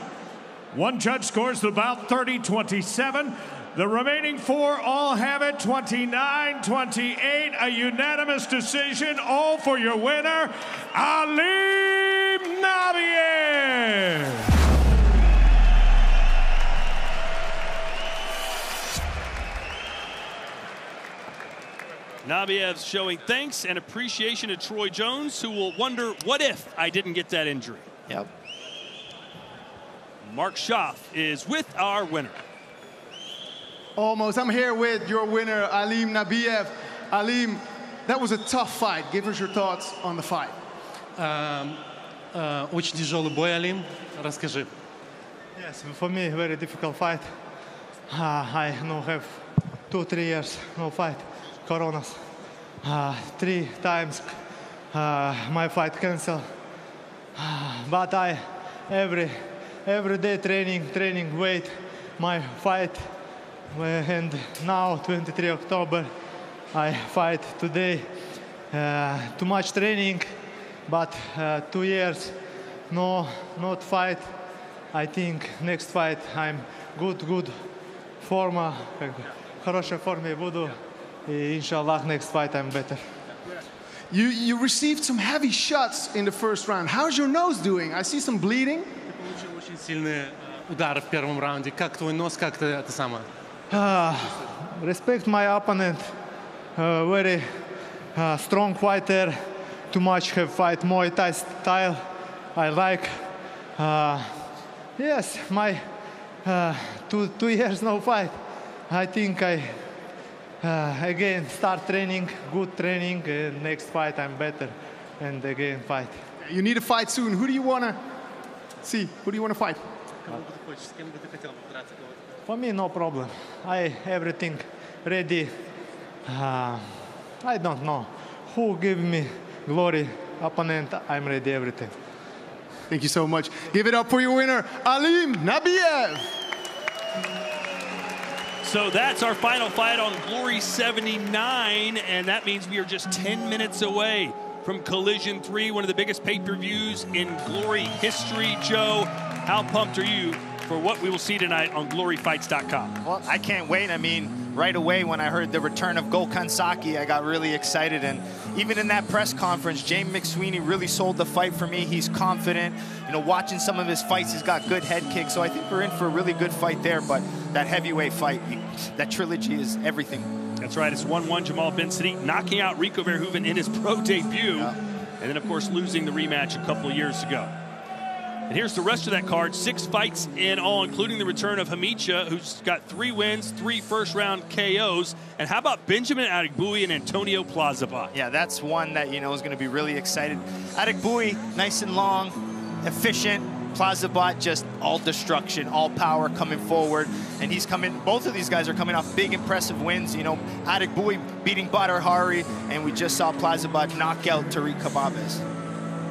One judge scores the bout 30-27. The remaining 4 all have it 29-28. A unanimous decision, all for your winner, Alim Nabijev. Nabiyev's showing thanks and appreciation to Troy Jones, who will wonder, what if I didn't get that injury? Yep. Mark Schaff is with our winner. Almost. I'm here with your winner, Alim Nabijev. Alim, that was a tough fight. Give us your thoughts on the fight. Очень тяжелый бой, Алим. Расскажи. Yes, for me, very difficult fight. I now have 2-3 years no fight. Coronas. 3 times my fight canceled. But I every day training weight my fight, and now 23 October I fight today. Too much training, but 2 years not fight. I think next fight I'm good forma, хорошая форме буду. Inshallah, next fight I'm better. You received some heavy shots in the first round. How's your nose doing? I see some bleeding. Получил очень сильные удары в первом раунде. Как твой нос, как ты это самое? Respect my opponent. Very strong fighter. Too much have fight Muay Thai style. I like. Yes, my 2 years no fight. I think I again start training, good training. Next fight I'm better, and again fight. You need a fight soon. Who do you want to see? Who do you want to fight? For me, no problem. Everything ready. I don't know who give me glory. Opponent, I'm ready. Everything. Thank you so much. Give it up for your winner, Alim Nabijev. So that's our final fight on Glory 79, and that means we are just 10 minutes away from Collision 3, one of the biggest pay-per-views in Glory history. Joe, how pumped are you for what we will see tonight on GloryFights.com? Well, I can't wait. I mean, right away when I heard the return of Gokhan Saki, I got really excited. And even in that press conference, James McSweeney really sold the fight for me. He's confident. You know, watching some of his fights, he's got good head kicks. So I think we're in for a really good fight there. But that heavyweight fight, that trilogy is everything. That's right. It's 1-1 Jamal bin Sadiq knocking out Rico Verhoeven in his pro debut. Yeah. And then, of course, losing the rematch a couple of years ago. And here's the rest of that card. 6 fights in all, including the return of Hamicha, who's got 3 wins, 3 first-round KOs. And how about Benjamin Adegbuyi and Antonio Plazibat? Yeah, that's one that, you know, is going to be really excited. Adegbuyi, nice and long, efficient. Plazibat, just all destruction, all power coming forward. And he's coming, both of these guys are coming off big, impressive wins. You know, Adegbuyi beating Badr Hari, and we just saw Plazibat knock out Tariq Kababes.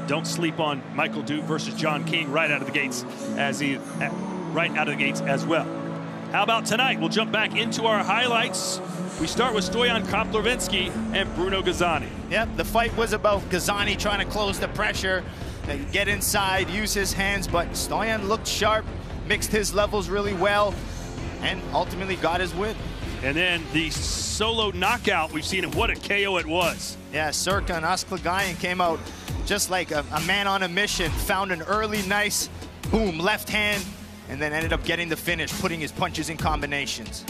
Don't sleep on Michael Duke versus John King right out of the gates as well. How about tonight? We'll jump back into our highlights. We start with Stoyan Koprivlenski and Bruno Gazani. Yep, the fight was about Gazani trying to close the pressure, get inside, use his hands, but Stoyan looked sharp, mixed his levels really well, and ultimately got his win. And then the solo knockout, we've seen it, what a KO it was. Yeah, Serkan Özçağlayan came out just like a man on a mission, found an early nice, boom, left hand, and then ended up getting the finish, putting his punches in combinations.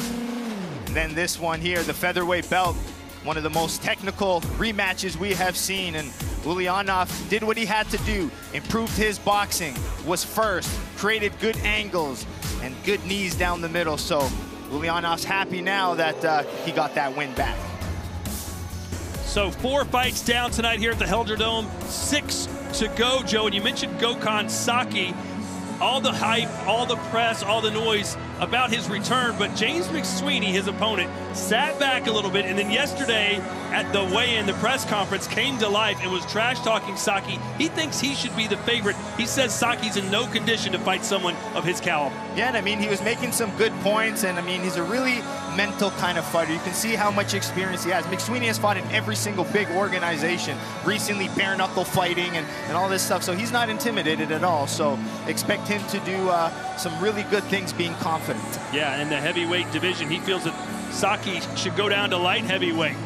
And then this one here, the featherweight belt, one of the most technical rematches we have seen, and Ulyanov did what he had to do, improved his boxing, was first, created good angles, and good knees down the middle. So Ulyanov's happy now that he got that win back. So 4 fights down tonight here at the Helder Dome, 6 to go, Joe. And you mentioned Gokhan Saki. All the hype, all the press, all the noise about his return, but James McSweeney, his opponent, sat back a little bit, and then yesterday at the weigh-in, the press conference came to life and was trash-talking Saki. He thinks he should be the favorite. He says Saki's in no condition to fight someone of his caliber. Yeah, and I mean, he was making some good points, and I mean, he's a really mental kind of fighter. You can see how much experience he has. McSweeney has fought in every single big organization, recently bare-knuckle fighting and all this stuff, so he's not intimidated at all. So expect him to do some really good things being confident. Yeah, in the heavyweight division, he feels that Saki should go down to light heavyweight.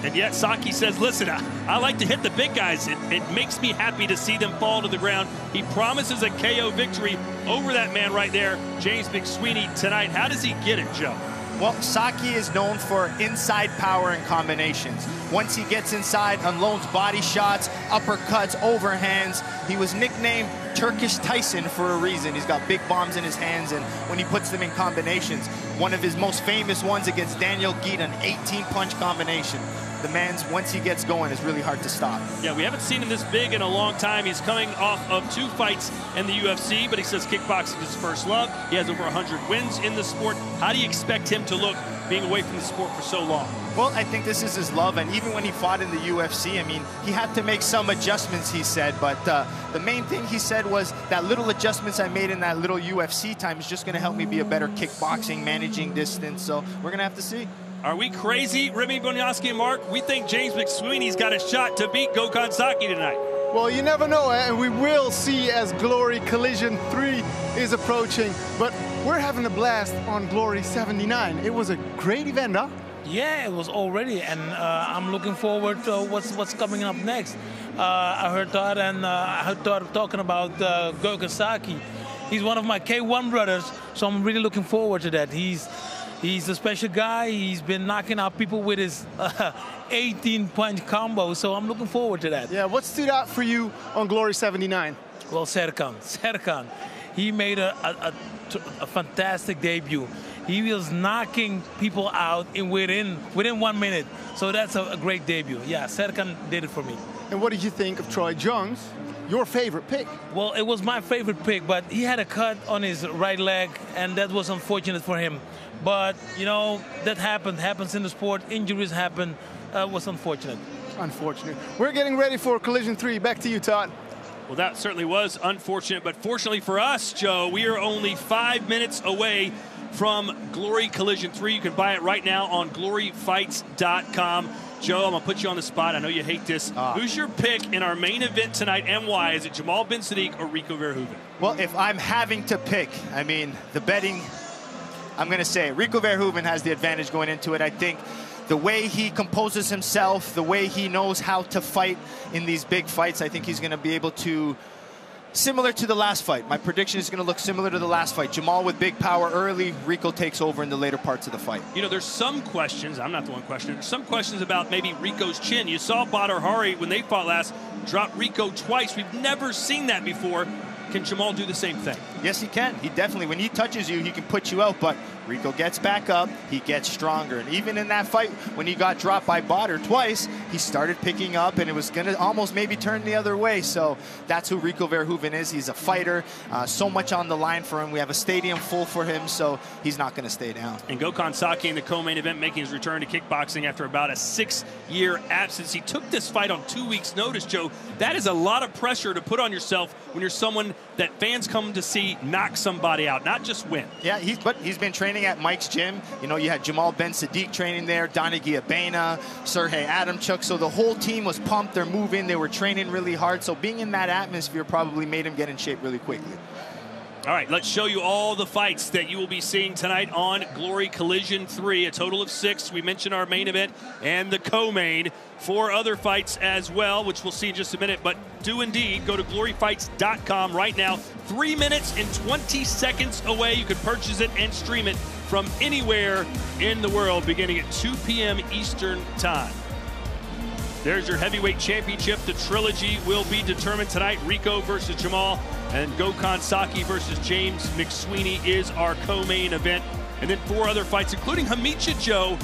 And yet Saki says, listen, I like to hit the big guys. It makes me happy to see them fall to the ground. He promises a KO victory over that man right there, James McSweeney, tonight. How does he get it, Joe? Well, Saki is known for inside power and combinations. Once he gets inside, unloads body shots, uppercuts, overhands. He was nicknamed Turkish Tyson for a reason. He's got big bombs in his hands, and when he puts them in combinations, one of his most famous ones against Daniel Geet, an 18-punch combination. The man's, once he gets going, is really hard to stop. Yeah, we haven't seen him this big in a long time. He's coming off of 2 fights in the UFC, but he says kickboxing is his first love. He has over 100 wins in the sport. How do you expect him to look being away from the sport for so long? Well, I think this is his love, and even when he fought in the UFC, I mean, he had to make some adjustments, he said, but the main thing he said was that little adjustments I made in that little UFC time is just going to help me be a better kickboxing, managing distance, so we're going to have to see. Are we crazy, Remy Bonjasky and Mark? We think James McSweeney's got a shot to beat Gokhan Saki tonight. Well, you never know, and we will see as Glory Collision 3 is approaching. But we're having a blast on Glory 79. It was a great event, huh? Yeah, it was already, and I'm looking forward to what's coming up next. I heard Todd talking about Gokhan Saki. He's one of my K1 brothers, so I'm really looking forward to that. He's a special guy. He's been knocking out people with his 18-punch combo, so I'm looking forward to that. Yeah, what stood out for you on Glory 79? Well, Serkan. He made a fantastic debut. He was knocking people out within 1 minute, so that's a great debut. Yeah, Serkan did it for me. And what did you think of Troy Jones? Your favorite pick? Well, it was my favorite pick, but he had a cut on his right leg, and that was unfortunate for him. But, you know, that happens in the sport. Injuries happen. Was unfortunate. Unfortunate. We're getting ready for Collision 3. Back to you, Todd. Well, that certainly was unfortunate, but fortunately for us, Joe, we are only 5 minutes away from Glory Collision 3. You can buy it right now on gloryfights.com. Joe, I'm going to put you on the spot. I know you hate this. Who's your pick in our main event tonight, and why? Is it Jamal bin Saddik or Rico Verhoeven? Well, if I'm having to pick, I mean, the betting, I'm going to say Rico Verhoeven has the advantage going into it. I think the way he composes himself, the way he knows how to fight in these big fights, I think he's going to be able to, similar to the last fight. My prediction is going to look similar to the last fight. Jamal with big power early, Rico takes over in the later parts of the fight. You know, there's some questions, I'm not the one questioning, there's some questions about maybe Rico's chin. You saw Badr Hari, when they fought last, drop Rico twice. We've never seen that before. Can Jamal do the same thing? Yes, he can. He definitely, when he touches you, he can put you out, but Rico gets back up, he gets stronger. And even in that fight, when he got dropped by Badr twice, he started picking up, and it was going to almost maybe turn the other way. So that's who Rico Verhoeven is. He's a fighter, so much on the line for him. We have a stadium full for him, so he's not going to stay down. And Gokhan Saki in the co-main event, making his return to kickboxing after about a 6-year absence. He took this fight on 2 weeks' notice, Joe. That is a lot of pressure to put on yourself when you're someone that fans come to see knock somebody out, not just win. Yeah, but he's been training at Mike's gym. You know, you had Jamal bin Saddik training there, Donaghy Abena, Sergey Adamchuk. So the whole team was pumped. They're moving. They were training really hard. So being in that atmosphere probably made him get in shape really quickly. All right, let's show you all the fights that you will be seeing tonight on Glory Collision 3. A total of 6. We mentioned our main event and the co-main. 4 other fights as well, which we'll see in just a minute. But do indeed go to gloryfights.com right now. 3 minutes and 20 seconds away. You can purchase it and stream it from anywhere in the world beginning at 2 p.m. Eastern Time. There's your heavyweight championship. The trilogy will be determined tonight. Rico versus Jamal and Gokhan Saki versus James McSweeney is our co-main event. And then 4 other fights, including Hamicha Joe.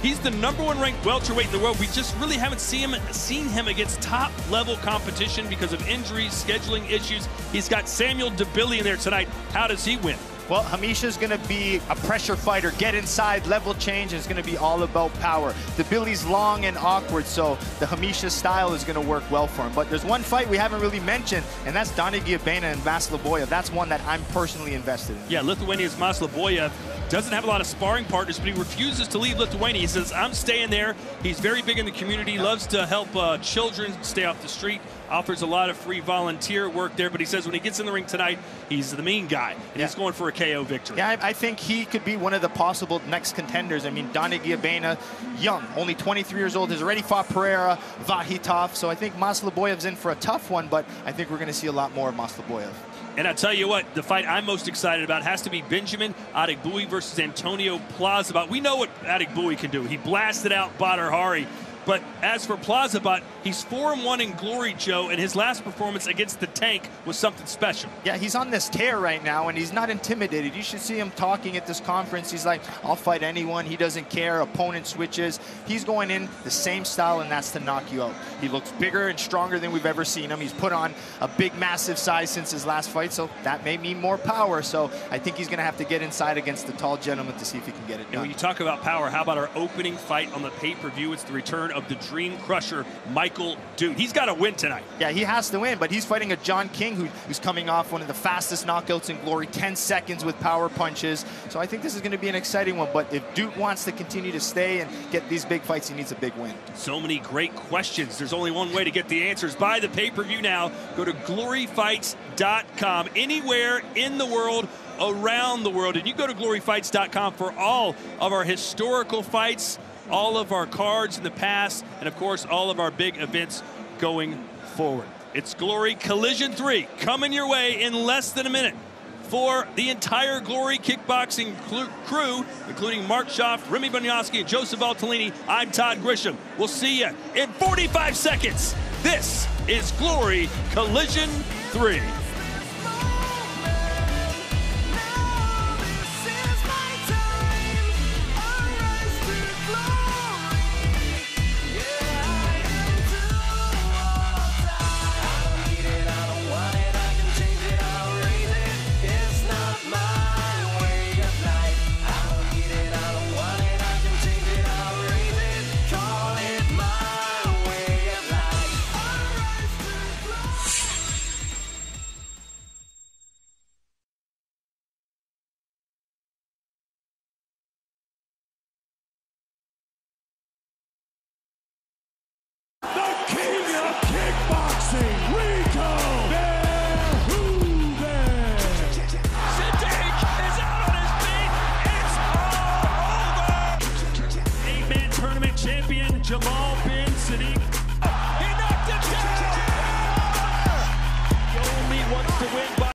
He's the #1 ranked welterweight in the world. We just really haven't seen him against top-level competition because of injuries, scheduling issues. He's got Samuel Dabili in there tonight. How does he win? Well, Hamisha's going to be a pressure fighter, get inside, level change, and it's going to be all about power. Dabili's long and awkward, so the Hamisha style is going to work well for him. But there's one fight we haven't really mentioned, and that's Nabijev and Masloboyev. That's one that I'm personally invested in. Yeah, Lithuania's Masloboyev doesn't have a lot of sparring partners, but he refuses to leave Lithuania. He says, I'm staying there. He's very big in the community, loves to help children stay off the street, offers a lot of free volunteer work there, but he says when he gets in the ring tonight, he's the mean guy, and he's going for a KO victory. Yeah, I think he could be one of the possible next contenders. I mean, Nabijev, young, only 23 years old, has already fought Pereira, Vahitov, so I think Masloboyev's in for a tough one, but I think we're going to see a lot more of Masloboyev. And I tell you what, the fight I'm most excited about has to be Benjamin Adegbuyi versus Antonio Plazibat. We know what Adegbuyi can do. He blasted out Badr Hari. But as for Plazibat, he's 4-1 in glory, Joe, and his last performance against the Tank was something special. Yeah, he's on this tear right now, and he's not intimidated. You should see him talking at this conference. He's like, I'll fight anyone. He doesn't care. Opponent switches. He's going in the same style, and that's to knock you out. He looks bigger and stronger than we've ever seen him. He's put on a big, massive size since his last fight, so that may mean more power. So I think he's going to have to get inside against the tall gentleman to see if he can get it done. And when you talk about power, how about our opening fight on the pay-per-view? It's the return of the Dream Crusher, Michael Dude. He's got to win tonight. Yeah, he has to win, but he's fighting a John King who's coming off one of the fastest knockouts in glory, 10 seconds with power punches. So I think this is going to be an exciting one, but if Duke wants to continue to stay and get these big fights, he needs a big win. So many great questions. There's only one way to get the answers. Buy the pay-per-view now. Go to gloryfights.com. Anywhere in the world, around the world, and you go to gloryfights.com for all of our historical fights, all of our cards in the past, and of course all of our big events going forward. It's Glory Collision 3 coming your way in less than a minute. For the entire Glory Kickboxing crew, including Mark Schaff, Remy Bonjasky, and Joseph Altolini, I'm Todd Grisham. We'll see you in 45 seconds. This is Glory Collision 3.